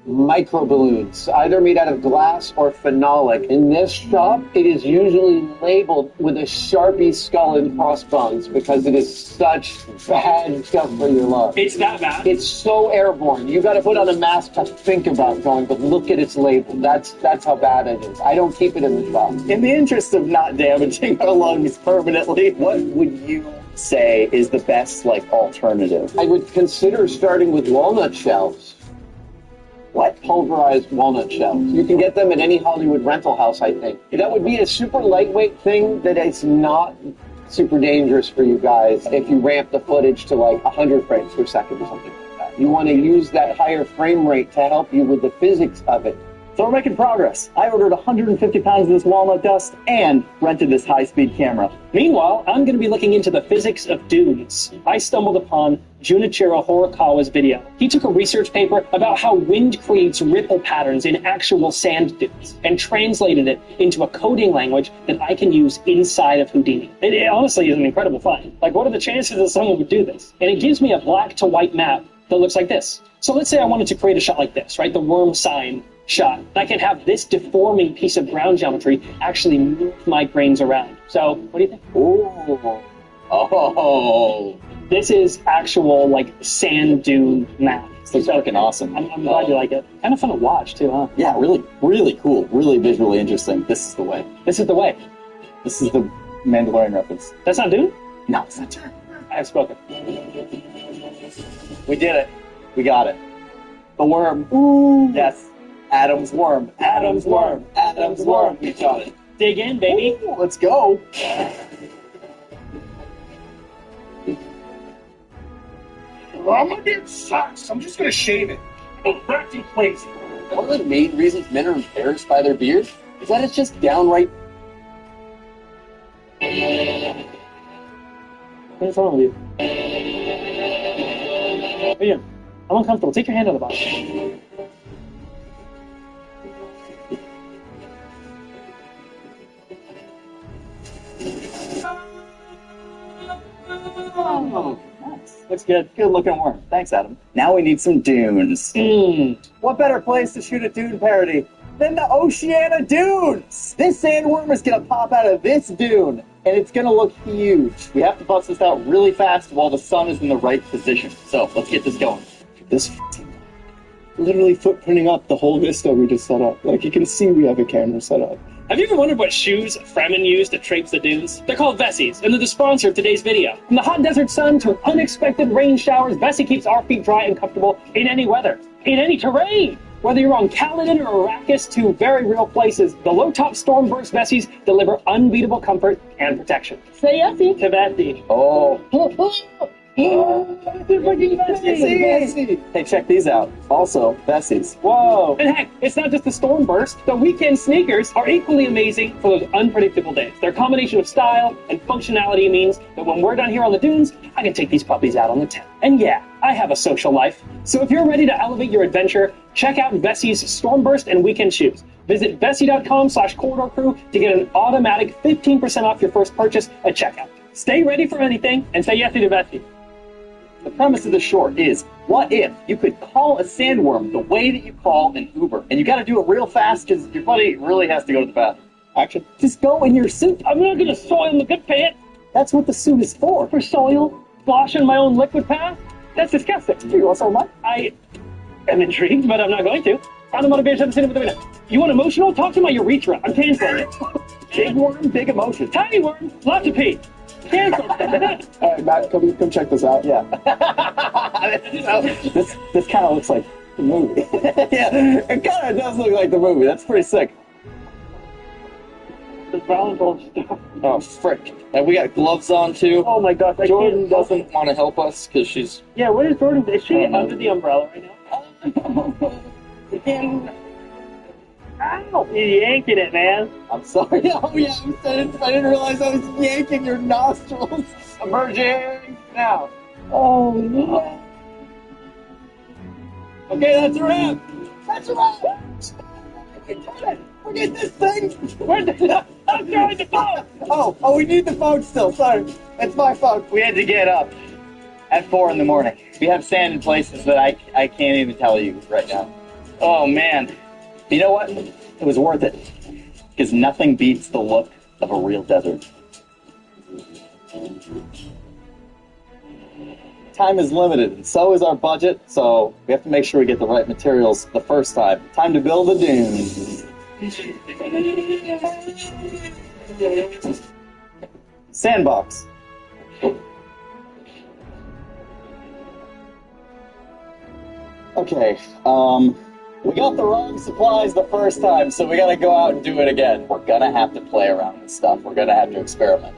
Microballoons, either made out of glass or phenolic. In this shop, it is usually labeled with a Sharpie skull and crossbones because it is such bad stuff for your lungs. It's that bad? It's so airborne. You got to put on a mask to think about going, but look at its label. That's how bad it is. I don't keep it in the shop. In the interest of not damaging our lungs permanently, what would you say is the best, alternative? I would consider starting with walnut shells. What? Pulverized walnut shells. You can get them at any Hollywood rental house, I think. That would be a super lightweight thing that is not super dangerous for you guys if you ramp the footage to 100 frames per second or something like that. You want to use that higher frame rate to help you with the physics of it. So we're making progress. I ordered 150 pounds of this walnut dust and rented this high-speed camera. Meanwhile, I'm going to be looking into the physics of dunes. I stumbled upon Junichiro Horikawa's video. He took a research paper about how wind creates ripple patterns in actual sand dunes and translated it into a coding language that I can use inside of Houdini. It honestly is an incredible find. What are the chances that someone would do this? And it gives me a black to white map that looks like this. So let's say I wanted to create a shot like this, right? The worm sign shot. I can have this deforming piece of ground geometry actually move my grains around. So, what do you think? Ooh. Oh. This is actual, like, sand dune math. It's fucking awesome. I'm glad you like it. Kind of fun to watch, too, huh? Yeah, really, really cool. Really visually interesting. This is the way. This is the way. This is the Mandalorian reference. That's not Dune? No, it's not Dune. I have spoken. We did it. We got it. The worm. Ooh. Yes. Adam's worm. Adam's worm. Adam's worm. We got it. Dig in, baby. Ooh, let's go. It sucks. I'm just gonna shave it. I'm acting crazy. One of the main reasons men are embarrassed by their beards is that it's just downright. What's wrong with you? What are you doing? I'm uncomfortable. Take your hand out of the box. Oh, nice. Looks good. Good looking worm. Thanks, Adam. Now we need some dunes. What better place to shoot a dune parody than the Oceania Dunes? This sandworm is gonna pop out of this dune, and it's gonna look huge. We have to bust this out really fast while the sun is in the right position. So let's get this going. This literally footprinting up the whole vista we just set up. Like, you can see we have a camera set up. Have you ever wondered what shoes Fremen use to traipse the dunes? They're called Vessies, and they're the sponsor of today's video. From the hot desert sun to unexpected rain showers, Vessi keeps our feet dry and comfortable in any weather, in any terrain. Whether you're on Caledon or Arrakis to very real places, the low-top Stormburst Vessies deliver unbeatable comfort and protection. Say yesy to Vessi. Oh. Hey, check these out. Also, Vessies. Whoa. And heck, it's not just the Stormburst. The weekend sneakers are equally amazing for those unpredictable days. Their combination of style and functionality means that when we're done here on the dunes, I can take these puppies out on the town. And yeah, I have a social life. So if you're ready to elevate your adventure, check out Vessi's Stormburst and weekend shoes. Visit Vessi.com/Corridor Crew to get an automatic 15% off your first purchase at checkout. Stay ready for anything and say yes to Vessi. The premise of the short is, what if you could call a sandworm the way that you call an Uber? And you gotta do it real fast because your buddy really has to go to the bathroom. Action. Just go in your suit. I'm not gonna soil the good pants. That's what the suit is for. For soil? Washing my own liquid path? That's disgusting. Do you want some of mine? I am intrigued, but I'm not going to. On the motivation of the cinema with the winner. You want emotional? Talk to my urethra. I'm canceling it. Big worm, big emotion. Tiny worm, lots of pee. Cancel. Alright, Matt, come check this out. Yeah. this kind of looks like the movie. Yeah, it kind of does look like the movie. That's pretty sick. The volleyball stuff. Oh, frick. And we got gloves on, too. Oh my gosh, Jordan doesn't want to help us because she's... Yeah, what is Jordan? Is she under the umbrella right now? Ow! You're yanking it, man. I'm sorry. Oh, yeah, I didn't realize I was yanking your nostrils. Emerging now. Oh, no. Okay, that's a wrap. That's a wrap. We did it. Forget this thing. I'm throwing the phone. Oh, we need the phone still. Sorry. It's my phone. We had to get up at 4 in the morning. We have sand in places that I can't even tell you right now. Oh, man. You know what? It was worth it. Because nothing beats the look of a real desert. Time is limited, and so is our budget, so we have to make sure we get the right materials the first time. Time to build a dune. Sandbox. Okay, we got the wrong supplies the first time, so we gotta go out and do it again. We're gonna have to play around with stuff. We're gonna have to experiment.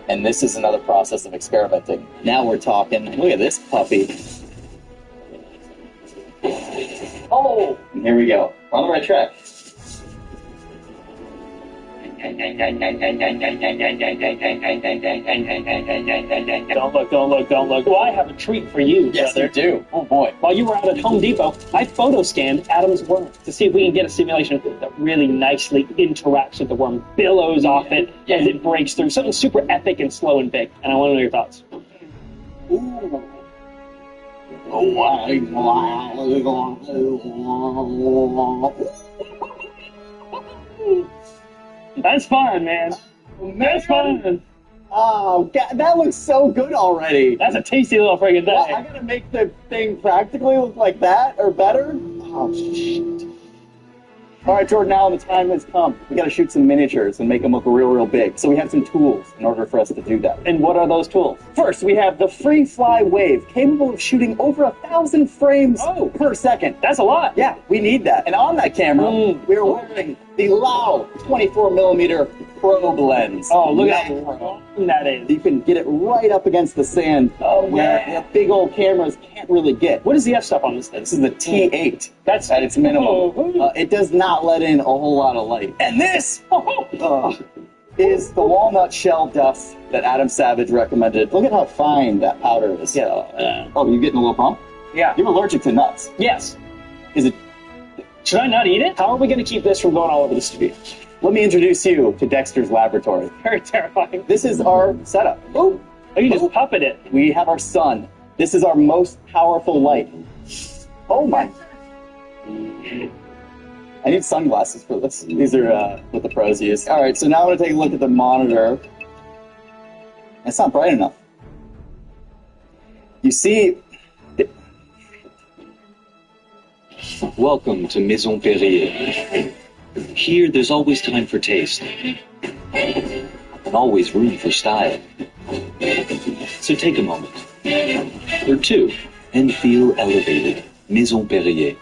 And this is another process of experimenting. Now we're talking. Look at this puppy. Oh, here we go. We're on the right track. Don't look. Well, I have a treat for you, yes, brother. You do. Oh, boy. While you were out at Home Depot, I photo-scanned Adam's worm to see if we can get a simulation that really nicely interacts with the worm, billows off it as it breaks through. Something super epic and slow and big. And I want to know your thoughts. Ooh. That's fun, man. That's fun. Oh, God, that looks so good already. That's a tasty little friggin' thing. Well, I gotta make the thing practically look like that or better? Oh, shit. All right, Jordan, now the time has come. We gotta shoot some miniatures and make them look real, real big. So we have some tools in order for us to do that. And what are those tools? First, we have the Free Fly Wave, capable of shooting over 1,000 frames per second. That's a lot. Yeah, we need that. And on that camera, we're wearing the Lao 24mm probe lens. Oh, look at how long that is. You can get it right up against the sand where big old cameras can't really get. What is the f-stop on this thing? This is the T8. That's at its minimum. It does not let in a whole lot of light. And this is the walnut shell dust that Adam Savage recommended. Look at how fine that powder is. Yeah. Oh, you getting a little bump? Yeah. You're allergic to nuts. Yes. Is it? Should I not eat it? How are we going to keep this from going all over the studio? Let me introduce you to Dexter's laboratory. Very terrifying. This is our setup. Oh, you just puppet it. We have our sun. This is our most powerful light. Oh my. I need sunglasses for this. These are what the pros use. All right, so now I'm going to take a look at the monitor. It's not bright enough. You see... Welcome to Maison Perrier. Here, there's always time for taste. And always room for style. So take a moment. Or two. And feel elevated. Maison Perrier.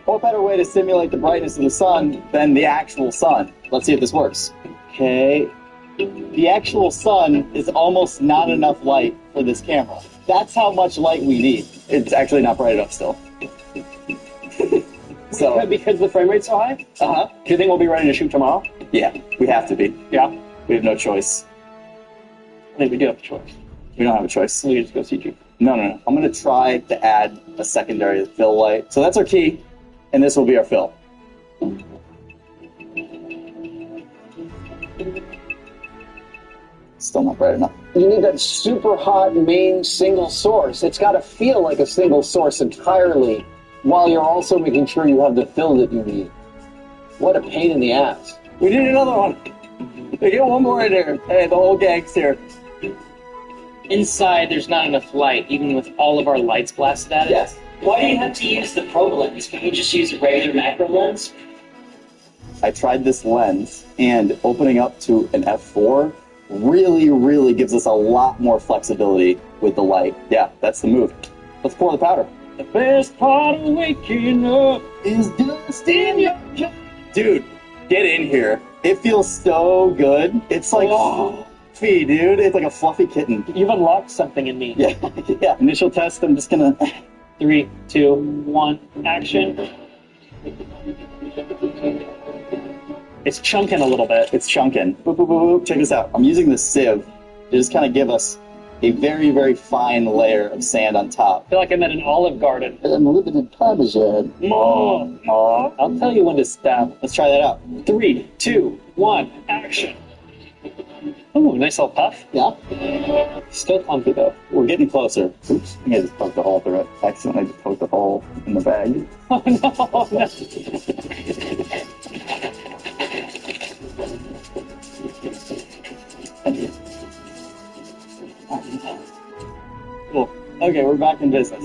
What better way to simulate the brightness of the sun than the actual sun? Let's see if this works. Okay. The actual sun is almost not enough light for this camera. That's how much light we need. It's actually not bright enough still. So because the frame rate's so high? Uh-huh. Do you think we'll be ready to shoot tomorrow? Yeah, we have to be. Yeah. We have no choice. I think we do have a choice. We don't have a choice. We can just go CG. No. I'm going to try to add a secondary fill light. So that's our key, and this will be our fill. Still not bright enough. You need that super hot main single source. It's got to feel like a single source entirely, while you're also making sure you have the fill that you need. What a pain in the ass. We need another one. We get one more in here. Hey, the whole gang's here. Inside, there's not enough light, even with all of our lights blasted at it. Yes. Why do you have to use the probe lens? Can you just use a regular macro lens? I tried this lens, and opening up to an f4 really, really gives us a lot more flexibility with the light. Yeah, that's the move. Let's pour the powder. The best part of waking up is dust in your cup. Dude, get in here. It feels so good. It's like fluffy, dude. It's like a fluffy kitten. You've unlocked something in me. Yeah, yeah. Initial test, I'm just gonna... 3, 2, 1, action. It's chunking a little bit. It's chunking. Boop, boop, boop, boop. Check this out. I'm using this sieve to just kind of give us a very, very fine layer of sand on top. I feel like I'm at an Olive Garden. I'm living in Parmesan. I'll tell you when to stop. Let's try that out. 3, 2, 1, action. Ooh, nice little puff. Yeah. Still clumpy though. We're getting closer. Oops, I think I just poked a hole through it. Accidentally just poked a hole in the bag. Oh no. Cool. Okay, we're back in business.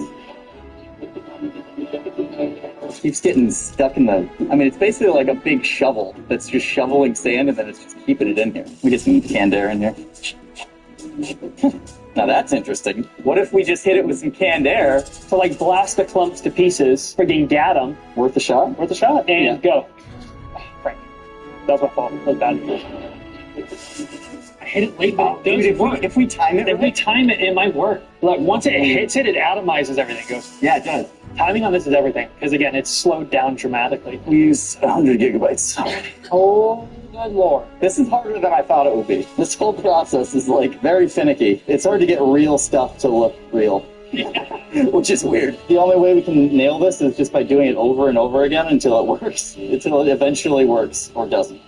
It keeps getting stuck in the... I mean, it's basically like a big shovel that's just shoveling sand and then it's just keeping it in here. We get some canned air in here. Now that's interesting. What if we just hit it with some canned air? To like blast the clumps to pieces, friggin' gat them. Worth a shot? Worth a shot. And go. Oh, Frank. That was my fault. That was bad. I hit it late, but dude, if we time it, if we time it, it might work. Like once it hits it, it atomizes everything. It goes. Yeah, it does. Timing on this is everything, because again, it's slowed down dramatically. We used 100 gigabytes already. Oh, good lord. This is harder than I thought it would be. This whole process is, like, very finicky. It's hard to get real stuff to look real. Which is weird. The only way we can nail this is just by doing it over and over again until it works. Until it eventually works, or doesn't.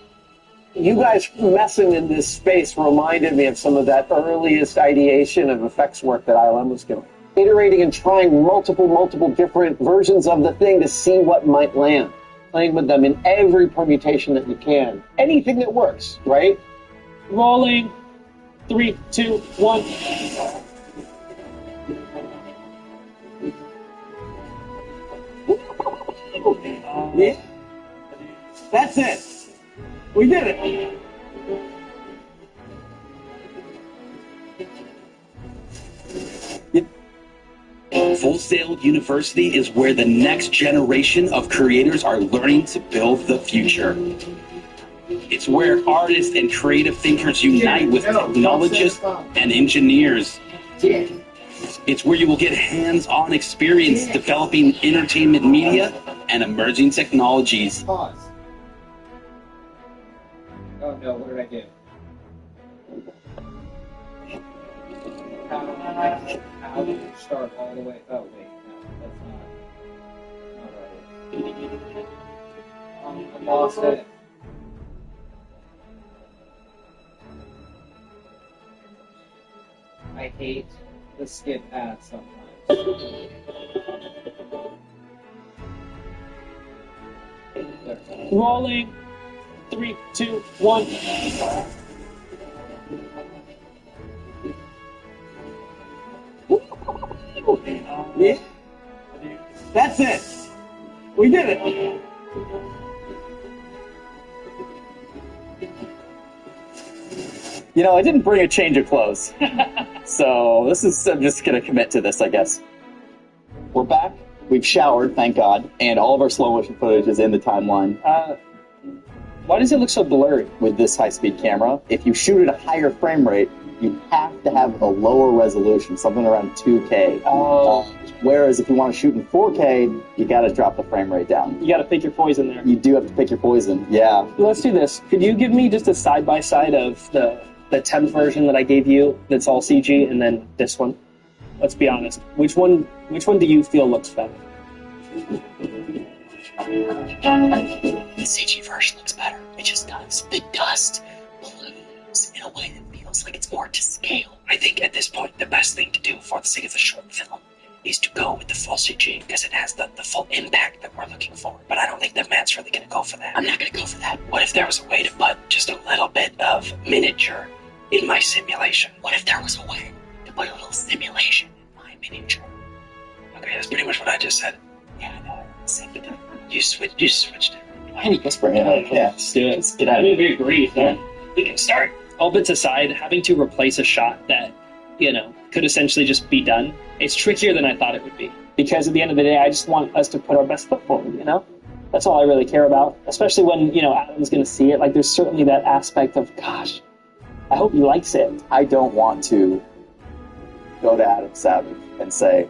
You guys messing in this space reminded me of some of that earliest ideation of effects work that ILM was doing. Iterating and trying multiple different versions of the thing to see what might land. Playing with them in every permutation that you can. Anything that works, right? Rolling. 3, 2, 1. Yeah. That's it. We did it. Full Sail University is where the next generation of creators are learning to build the future. It's where artists and creative thinkers unite with technologists and engineers. It's where you will get hands-on experience developing entertainment media and emerging technologies. Pause. Oh no, what did I do? How did it start all the way? Oh wait, no, that's not right. I lost it. I hate the skip ads sometimes. Rolling. 3, 2, 1. Yeah. That's it. We did it. You know, I didn't bring a change of clothes. So I'm just going to commit to this, I guess. We're back. We've showered, thank God. And all of our slow motion footage is in the timeline. Why does it look so blurry? With this high-speed camera, if you shoot at a higher frame rate, you have to have a lower resolution, something around 2K. Whereas if you want to shoot in 4K, you got to drop the frame rate down. You got to pick your poison there. You do have to pick your poison, yeah. Let's do this. Could you give me just a side-by-side of the 10th version that I gave you that's all CG, and then this one? Let's be honest. Which one do you feel looks better? The CG version looks better. It just does. The dust balloons in a way that feels like it's more to scale. I think at this point, the best thing to do for the sake of the short film is to go with the full CG because it has the full impact that we're looking for. But I don't think that Matt's really going to go for that. I'm not going to go for that. What if there was a way to put just a little bit of miniature in my simulation? What if there was a way to put a little simulation in my miniature? Okay, that's pretty much what I just said. Yeah, I know. You switched it. I need to whisper it. Yeah, let's do it. Let's get out of here. We agree. We can start. All bits aside, having to replace a shot that, could essentially just be done, it's trickier than I thought it would be. Because at the end of the day, I just want us to put our best foot forward, That's all I really care about. Especially when, Adam's going to see it. Like, there's certainly that aspect of, gosh, I hope he likes it. I don't want to go to Adam Savage and say,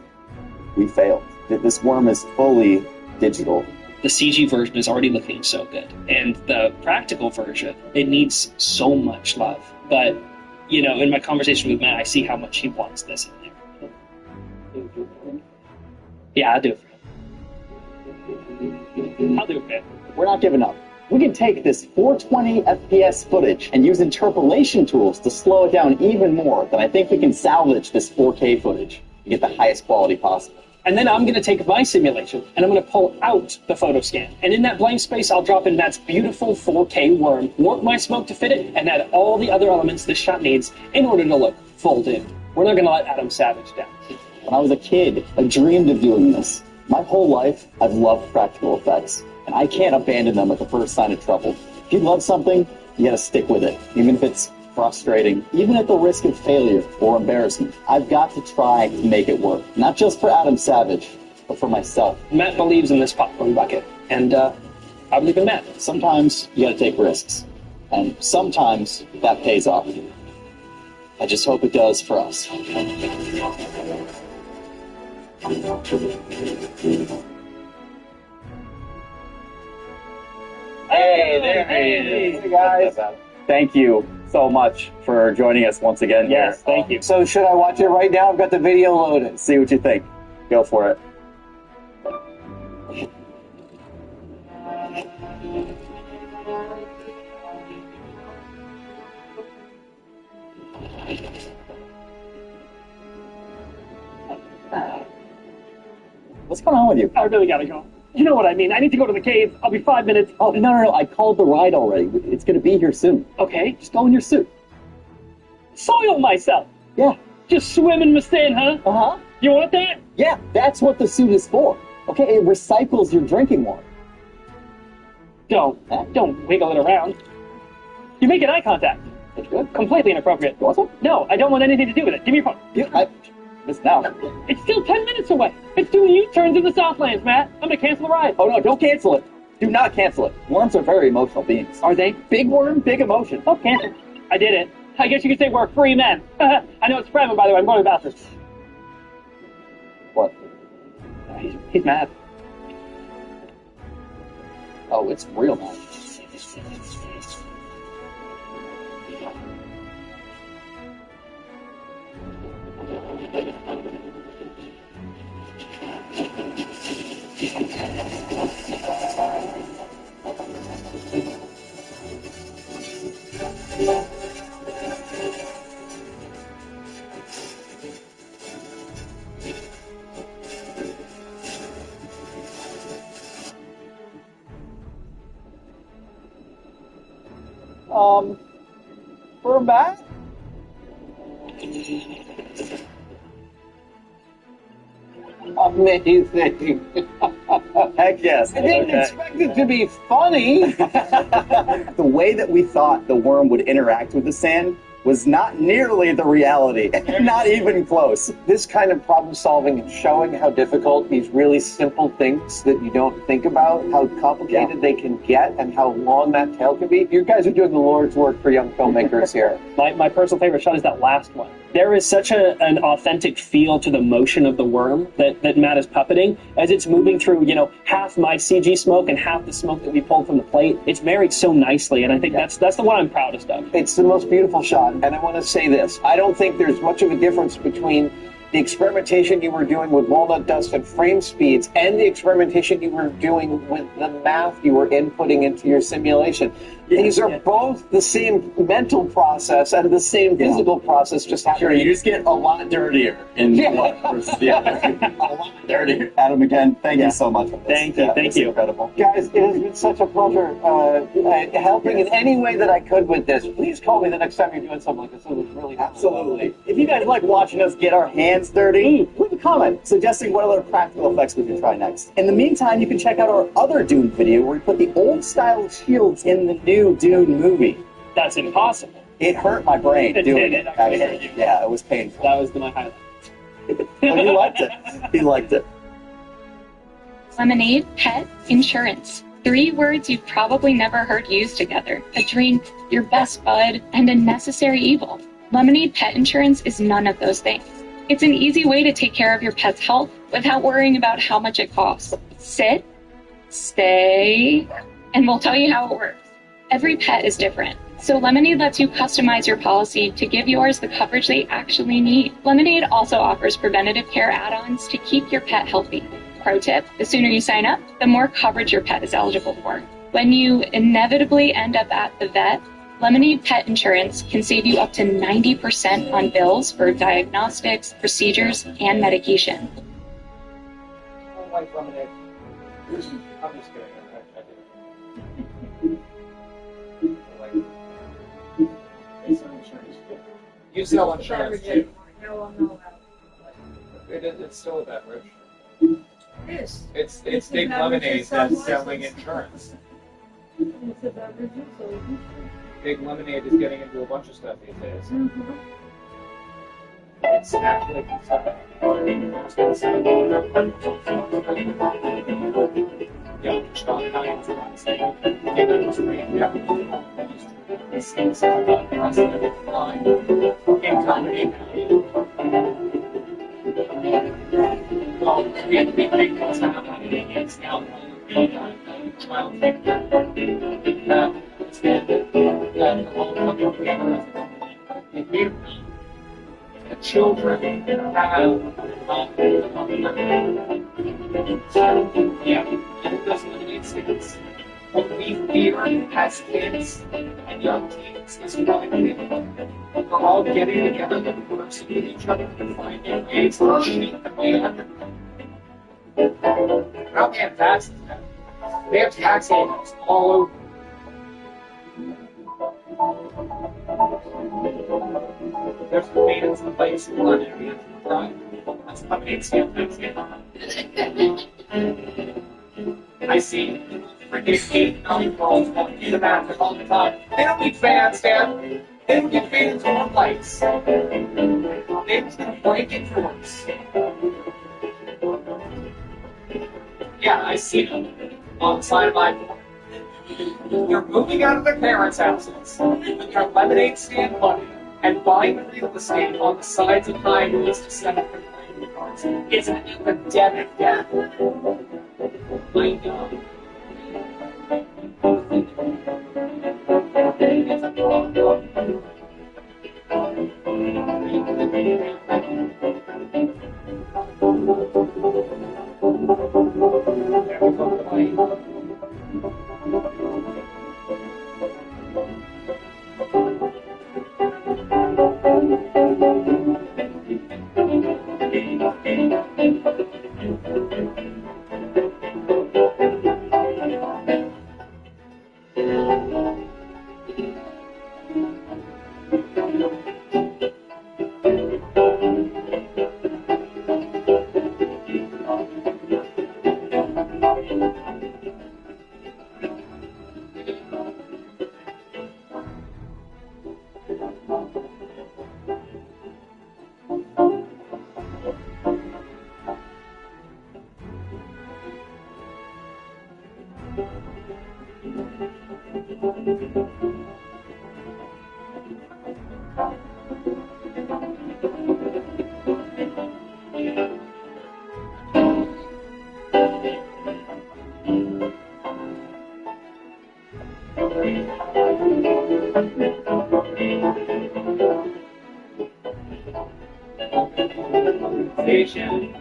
we failed. This worm is fully digital. The CG version is already looking so good. And the practical version, it needs so much love. But, in my conversation with Matt, I see how much he wants this in there. Yeah, I'll do it for him. I'll do it for him. We're not giving up. We can take this 420 FPS footage and use interpolation tools to slow it down even more. Then I think we can salvage this 4K footage and get the highest quality possible. And then I'm going to take my simulation, and I'm going to pull out the photo scan. And in that blank space, I'll drop in Matt's beautiful 4K worm, warp my smoke to fit it, and add all the other elements this shot needs in order to look full in. We're not going to let Adam Savage down. When I was a kid, I dreamed of doing this. My whole life, I've loved practical effects, and I can't abandon them at the first sign of trouble. If you love something, you got to stick with it, even if it's frustrating, even at the risk of failure or embarrassment. I've got to try to make it work. Not just for Adam Savage, but for myself. Matt believes in this popcorn bucket, and I believe in Matt. Sometimes you gotta take risks, and sometimes that pays off. I just hope it does for us. Hey, there he is. Hey, guys. Thank you so much for joining us once again. Yes, here. thank you. So should I watch it right now? I've got the video loaded. See what you think. Go for it. What's going on with you? I really gotta go. You know what I mean. I need to go to the cave. I'll be 5 minutes. Oh, no. I called the ride already. It's going to be here soon. Okay. Just go in your suit. Soil myself. Yeah. Just swim in my stain, huh? Uh-huh. You want that? Yeah, that's what the suit is for. Okay, it recycles your drinking water. Don't wiggle it around. You're making eye contact. That's good. Completely inappropriate. You want some? No, I don't want anything to do with it. Give me your phone. I missed out. It's still 10 minutes away. It's doing U-turns in the Southlands, Matt. I'm gonna cancel the ride. Oh, no, don't cancel it. Do not cancel it. Worms are very emotional beings. Are they? Big worm, big emotion. Oh, cancel. I did it. I guess you could say we're free men. I know it's Fremen, by the way. I'm going to the bathroom. What? He's mad. Oh, it's real mad. We're back? Amazing. Heck yes. I didn't expect it to be funny. The way that we thought the worm would interact with the sand was not nearly the reality. Not even close. This kind of problem solving and showing how difficult these really simple things that you don't think about, how complicated they can get, and how long that tail can be. You guys are doing the Lord's work for young filmmakers here. My personal favorite shot is that last one. There is such an authentic feel to the motion of the worm that Matt is puppeting as it's moving through, half my CG smoke and half the smoke that we pulled from the plate. It's married so nicely, and I think that's the one I'm proudest of. It's the most beautiful shot, and I want to say this. I don't think there's much of a difference between the experimentation you were doing with walnut dust and frame speeds and the experimentation you were doing with the math you were inputting into your simulation. These are both the same mental process and the same physical process, just happening. Sure, you just get a lot dirtier in one versus the other. A lot dirtier. Adam, again, thank you so much for this. Thank you. Incredible. Guys, it has been such a pleasure helping in any way that I could with this. Please call me the next time you're doing something like this. It was really Absolutely. If you guys like watching us get our hands dirty, leave a comment suggesting what other practical effects we can try next. In the meantime, you can check out our other Dune video where we put the old style shields in the new Dune movie. That's impossible. It hurt my brain doing it. Actually. Yeah, it was painful. That was my highlight. But he liked it. He liked it. Lemonade, pet, insurance. 3 words you've probably never heard used together. A drink, your best bud, and a necessary evil. Lemonade Pet Insurance is none of those things. It's an easy way to take care of your pet's health without worrying about how much it costs. Sit, stay, and we'll tell you how it works. Every pet is different, so Lemonade lets you customize your policy to give yours the coverage they actually need. Lemonade also offers preventative care add-ons to keep your pet healthy. Pro tip, the sooner you sign up, the more coverage your pet is eligible for. When you inevitably end up at the vet, Lemonade Pet Insurance can save you up to 90% on bills for diagnostics, procedures, and medication. I don't like lemonade. I'm just kidding. I do. You sell insurance too. No, I'm not allowed. It's still a beverage. It is. It's It's Big a beverage Lemonade it's not that's selling licensed. insurance. It's a beverage, so it's Big Lemonade is getting into a bunch of stuff these days. mm-hmm. It's actually yeah, Sean Hines runs these things are not constantly decline in comedy. We think what's happening is now child that the whole coming together as a community. The children have yeah, it doesn't make sense. What we fear as kids and young teens is running. We're all getting together to work with each other and finding ways to shape the man. Now they have taxes. They have tax havens all over. There's maintenance in place in one area, right? That's how many tax I see freaking $8 going to the bathroom all the time. They don't need fans, Dad. They don't need fans or lights. They just need blanket doors. Yeah, I see them on the side of my door. You're moving out of their parents' houses with your lemonade stand money and buying real estate on the sides of highways to set up their playing cards. It's an epidemic, Dad. I know. It's a problem. There we go, plane. Station.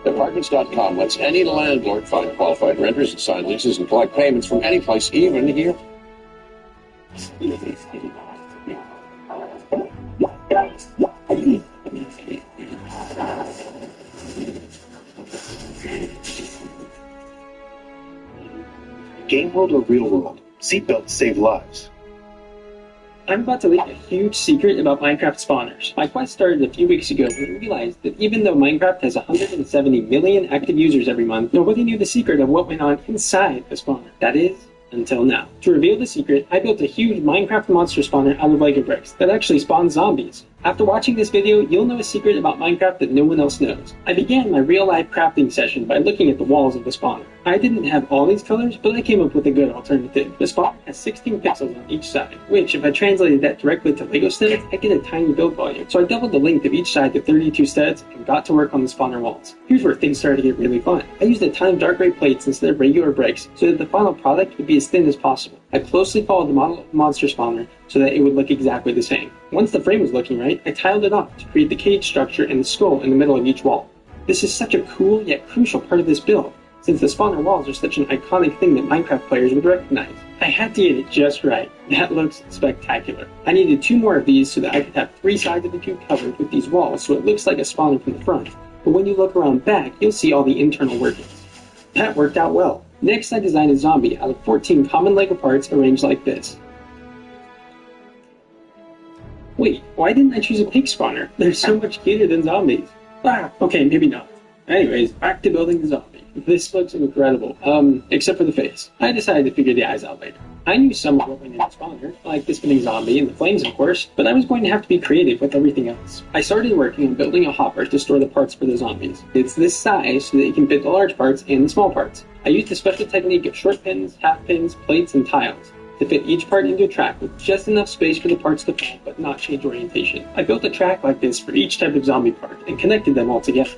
Apartments.com lets any landlord find qualified renters and sign leases and collect payments from any place, even here. Game world or real world? Seatbelts save lives. I'm about to leak a huge secret about Minecraft spawners. My quest started a few weeks ago when I realized that even though Minecraft has 170 million active users every month, nobody knew the secret of what went on inside the spawner. That is, until now. To reveal the secret, I built a huge Minecraft monster spawner out of Lego bricks that actually spawns zombies. After watching this video, you'll know a secret about Minecraft that no one else knows. I began my real-life crafting session by looking at the walls of the spawner. I didn't have all these colors, but I came up with a good alternative. The spawner has 16 pixels on each side, which, if I translated that directly to LEGO studs, I get a tiny build volume. So I doubled the length of each side to 32 studs and got to work on the spawner walls. Here's where things started to get really fun. I used a ton of dark gray plates instead of regular bricks so that the final product would be as thin as possible. I closely followed the model of the monster spawner so that it would look exactly the same. Once the frame was looking right, I tiled it off to create the cage structure and the skull in the middle of each wall. This is such a cool yet crucial part of this build, since the spawner walls are such an iconic thing that Minecraft players would recognize. I had to get it just right. That looks spectacular. I needed 2 more of these so that I could have 3 sides of the cube covered with these walls so it looks like a spawner from the front. But when you look around back, you'll see all the internal workings. That worked out well. Next, I designed a zombie out of 14 common LEGO parts arranged like this. Wait, why didn't I choose a pig spawner? They're so much cuter than zombies. Ah, okay, maybe not. Anyways, back to building the zombie. This looks incredible, except for the face. I decided to figure the eyes out later. I knew some of what went in the spawner, like the spinning zombie and the flames of course, but I was going to have to be creative with everything else. I started working on building a hopper to store the parts for the zombies. It's this size so that you can fit the large parts and the small parts. I used a special technique of short pins, half pins, plates, and tiles to fit each part into a track with just enough space for the parts to fall but not change orientation. I built a track like this for each type of zombie part and connected them all together.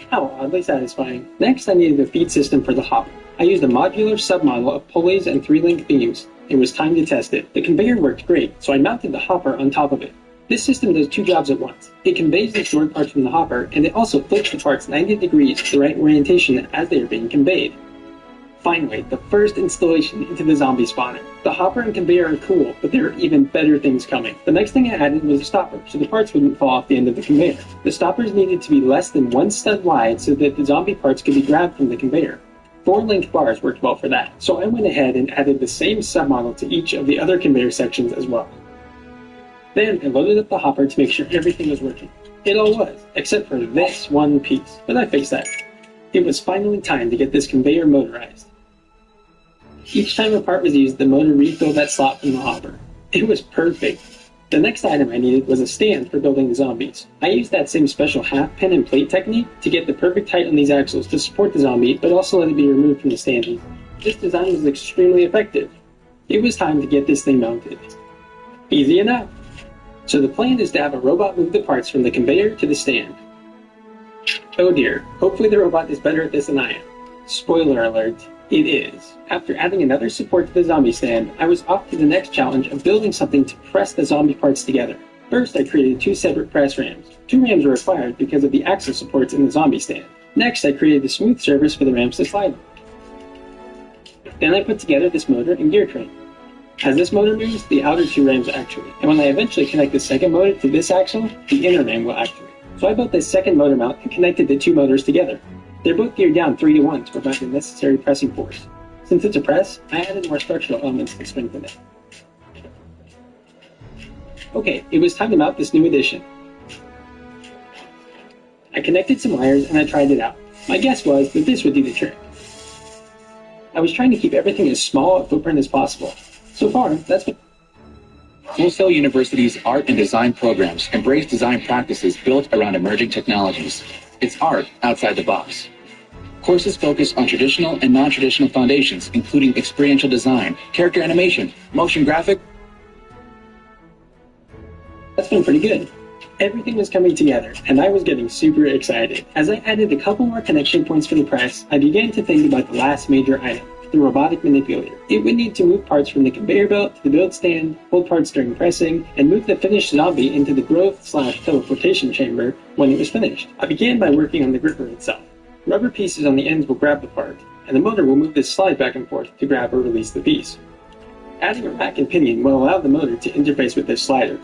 How oddly satisfying. Next, I needed a feed system for the hopper. I used a modular submodel of pulleys and 3-link beams. It was time to test it. The conveyor worked great, so I mounted the hopper on top of it. This system does 2 jobs at once. It conveys the stored parts from the hopper, and it also flips the parts 90 degrees to the right orientation as they are being conveyed. Finally, the first installation into the zombie spawner. The hopper and conveyor are cool, but there are even better things coming. The next thing I added was a stopper, so the parts wouldn't fall off the end of the conveyor. The stoppers needed to be less than 1 stud wide so that the zombie parts could be grabbed from the conveyor. 4-length bars worked well for that, so I went ahead and added the same submodel to each of the other conveyor sections as well. Then I loaded up the hopper to make sure everything was working. It all was, except for this one piece, but I fixed that. It was finally time to get this conveyor motorized. Each time a part was used, the motor refilled that slot from the hopper. It was perfect. The next item I needed was a stand for building the zombies. I used that same special half pin and plate technique to get the perfect height on these axles to support the zombie, but also let it be removed from the stand. This design was extremely effective. It was time to get this thing mounted. Easy enough. So the plan is to have a robot move the parts from the conveyor to the stand. Oh dear, hopefully the robot is better at this than I am. Spoiler alert. It is. After adding another support to the zombie stand, I was off to the next challenge of building something to press the zombie parts together. First, I created 2 separate press rams. 2 rams were required because of the axle supports in the zombie stand. Next, I created a smooth surface for the rams to slide on. Then I put together this motor and gear train. As this motor moves, the outer 2 rams actuate, and when I eventually connect the second motor to this axle, the inner ram will actuate. So I built this second motor mount and connected the 2 motors together. They're both geared down 3-to-1 to provide the necessary pressing force. Since it's a press, I added more structural elements to strengthen it. Okay, it was time to mount this new addition. I connected some wires and I tried it out. My guess was that this would do the trick. I was trying to keep everything as small a footprint as possible. So far, that's been... Full Sail University's art and design programs embrace design practices built around emerging technologies. It's art outside the box. Courses focus on traditional and non-traditional foundations, including experiential design, character animation, motion graphic. That's been pretty good. Everything was coming together, and I was getting super excited. As I added a couple more connection points for the press, I began to think about the last major item, the robotic manipulator. It would need to move parts from the conveyor belt to the build stand, hold parts during pressing, and move the finished zombie into the growth/teleportation chamber when it was finished. I began by working on the gripper itself. Rubber pieces on the ends will grab the part, and the motor will move this slide back and forth to grab or release the piece. Adding a rack and pinion will allow the motor to interface with this slider.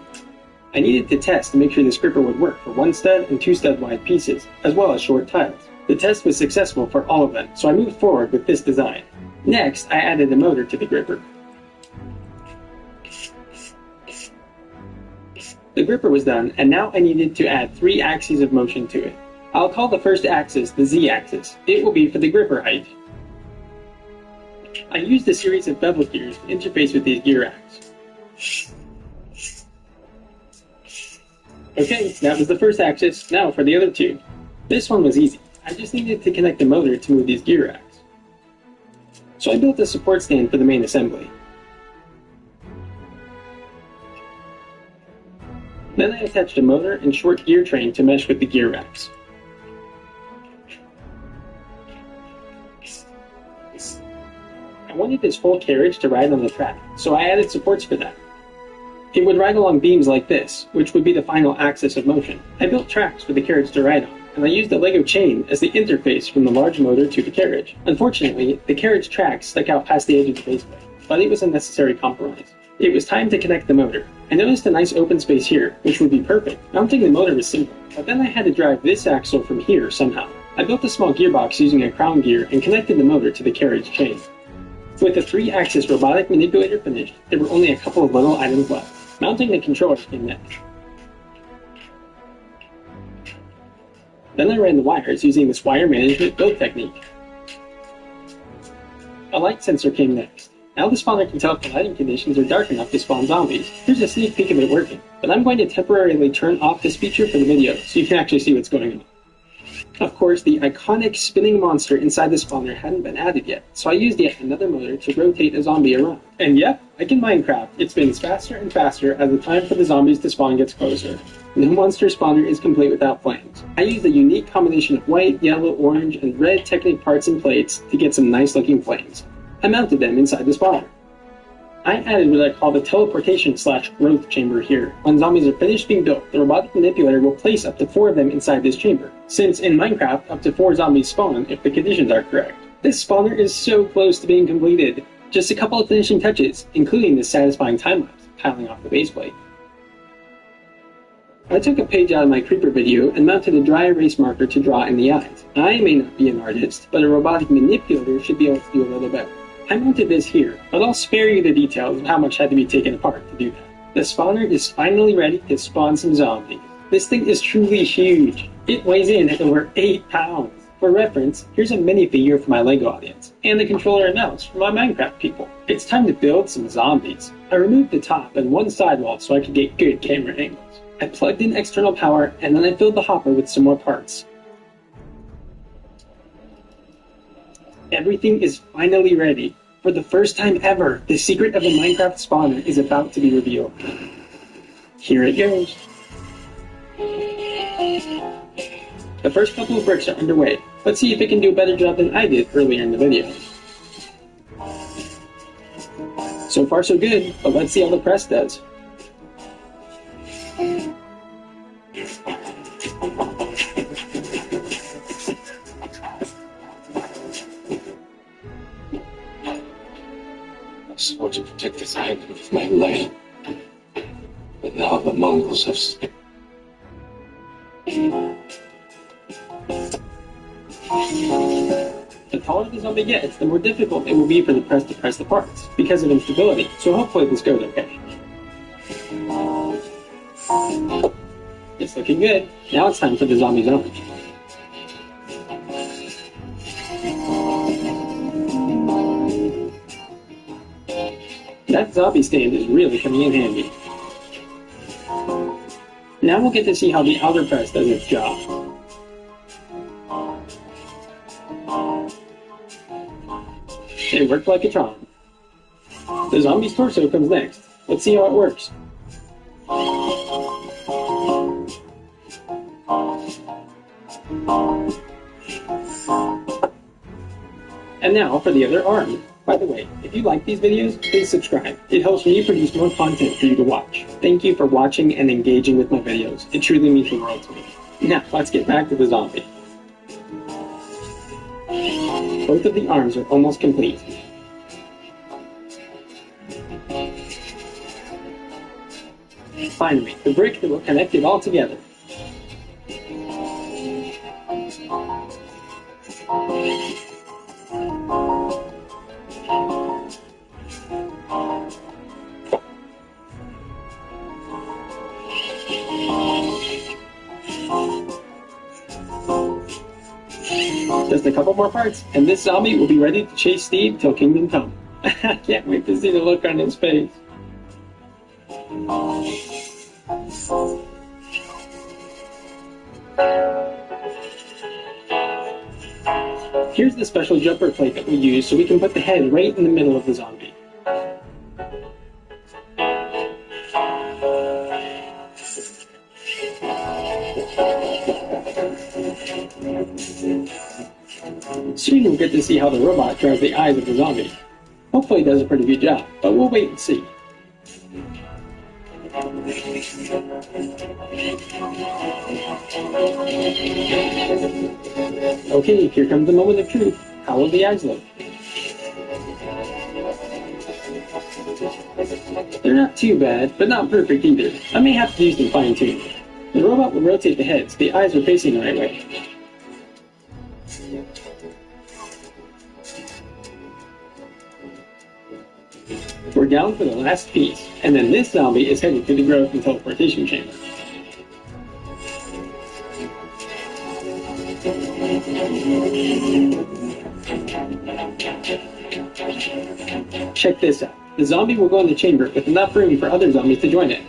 I needed to test to make sure this gripper would work for 1 stud and 2 stud wide pieces, as well as short tiles. The test was successful for all of them, so I moved forward with this design. Next, I added a motor to the gripper. The gripper was done, and now I needed to add 3 axes of motion to it. I'll call the first axis the Z-axis. It will be for the gripper height. I used a series of bevel gears to interface with these gear racks. Okay, that was the first axis. Now for the other two. This one was easy. I just needed to connect the motor to move these gear racks. So I built a support stand for the main assembly. Then I attached a motor and short gear train to mesh with the gear racks. I wanted this whole carriage to ride on the track, so I added supports for that. It would ride along beams like this, which would be the final axis of motion. I built tracks for the carriage to ride on, and I used a Lego chain as the interface from the large motor to the carriage. Unfortunately, the carriage track stuck out past the edge of the baseplate, but it was a necessary compromise. It was time to connect the motor. I noticed a nice open space here, which would be perfect. Mounting the motor was simple, but then I had to drive this axle from here somehow. I built a small gearbox using a crown gear and connected the motor to the carriage chain. With the 3-axis robotic manipulator finished, there were only a couple of little items left. Mounting the controller came next. Then I ran the wires using this wire management build technique. A light sensor came next. Now the spawner can tell if the lighting conditions are dark enough to spawn zombies. Here's a sneak peek of it working, but I'm going to temporarily turn off this feature for the video so you can actually see what's going on. Of course, the iconic spinning monster inside the spawner hadn't been added yet, so I used yet another motor to rotate a zombie around. And yep, like in Minecraft, it spins faster and faster as the time for the zombies to spawn gets closer. No monster spawner is complete without flames. I used a unique combination of white, yellow, orange, and red Technic parts and plates to get some nice looking flames. I mounted them inside the spawner. I added what I call the teleportation/growth chamber here. When zombies are finished being built, the robotic manipulator will place up to 4 of them inside this chamber, since in Minecraft up to 4 zombies spawn if the conditions are correct. This spawner is so close to being completed. Just a couple of finishing touches, including this satisfying time-lapse, piling off the baseplate. I took a page out of my creeper video and mounted a dry erase marker to draw in the eyes. I may not be an artist, but a robotic manipulator should be able to do a little better. I mounted this here, but I'll spare you the details of how much had to be taken apart to do that. The spawner is finally ready to spawn some zombies. This thing is truly huge. It weighs in at over 8 pounds. For reference, here's a minifigure for my LEGO audience, and the controller and mouse for my Minecraft people. It's time to build some zombies. I removed the top and one sidewall so I could get good camera angles. I plugged in external power, and then I filled the hopper with some more parts. Everything is finally ready. For the first time ever, the secret of the Minecraft spawner is about to be revealed. Here it goes. The first couple of bricks are underway. Let's see if it can do a better job than I did earlier in the video. So far so good, but let's see how the press does. I swore to protect this island with my life. But now the Mongols have... The taller the zombie gets, the more difficult it will be for the press to press the parts, because of instability, so hopefully this goes okay. It's looking good. Now it's time for the zombie's own. That zombie stand is really coming in handy. Now we'll get to see how the outer press does its job. It worked like a charm. The zombie's torso comes next. Let's see how it works. And now for the other arm. By the way, if you like these videos, please subscribe. It helps me produce more content for you to watch. Thank you for watching and engaging with my videos. It truly means the world to me. Now, let's get back to the zombie. Both of the arms are almost complete. Finally, the brick that will connect it all together. Just a couple more parts, and this zombie will be ready to chase Steve till Kingdom Come. I can't wait to see the look on his face. Here's the special jumper plate that we use so we can put the head right in the middle of the zombie. Soon we'll get to see how the robot draws the eyes of the zombie. Hopefully it does a pretty good job, but we'll wait and see. Okay, here comes the moment of truth. How will the eyes look? They're not too bad, but not perfect either. I may have to do some fine-tuning. The robot will rotate the head so the eyes are facing the right way. We're down for the last piece, and then this zombie is headed to the growth and teleportation chamber. Check this out. The zombie will go in the chamber with enough room for other zombies to join it.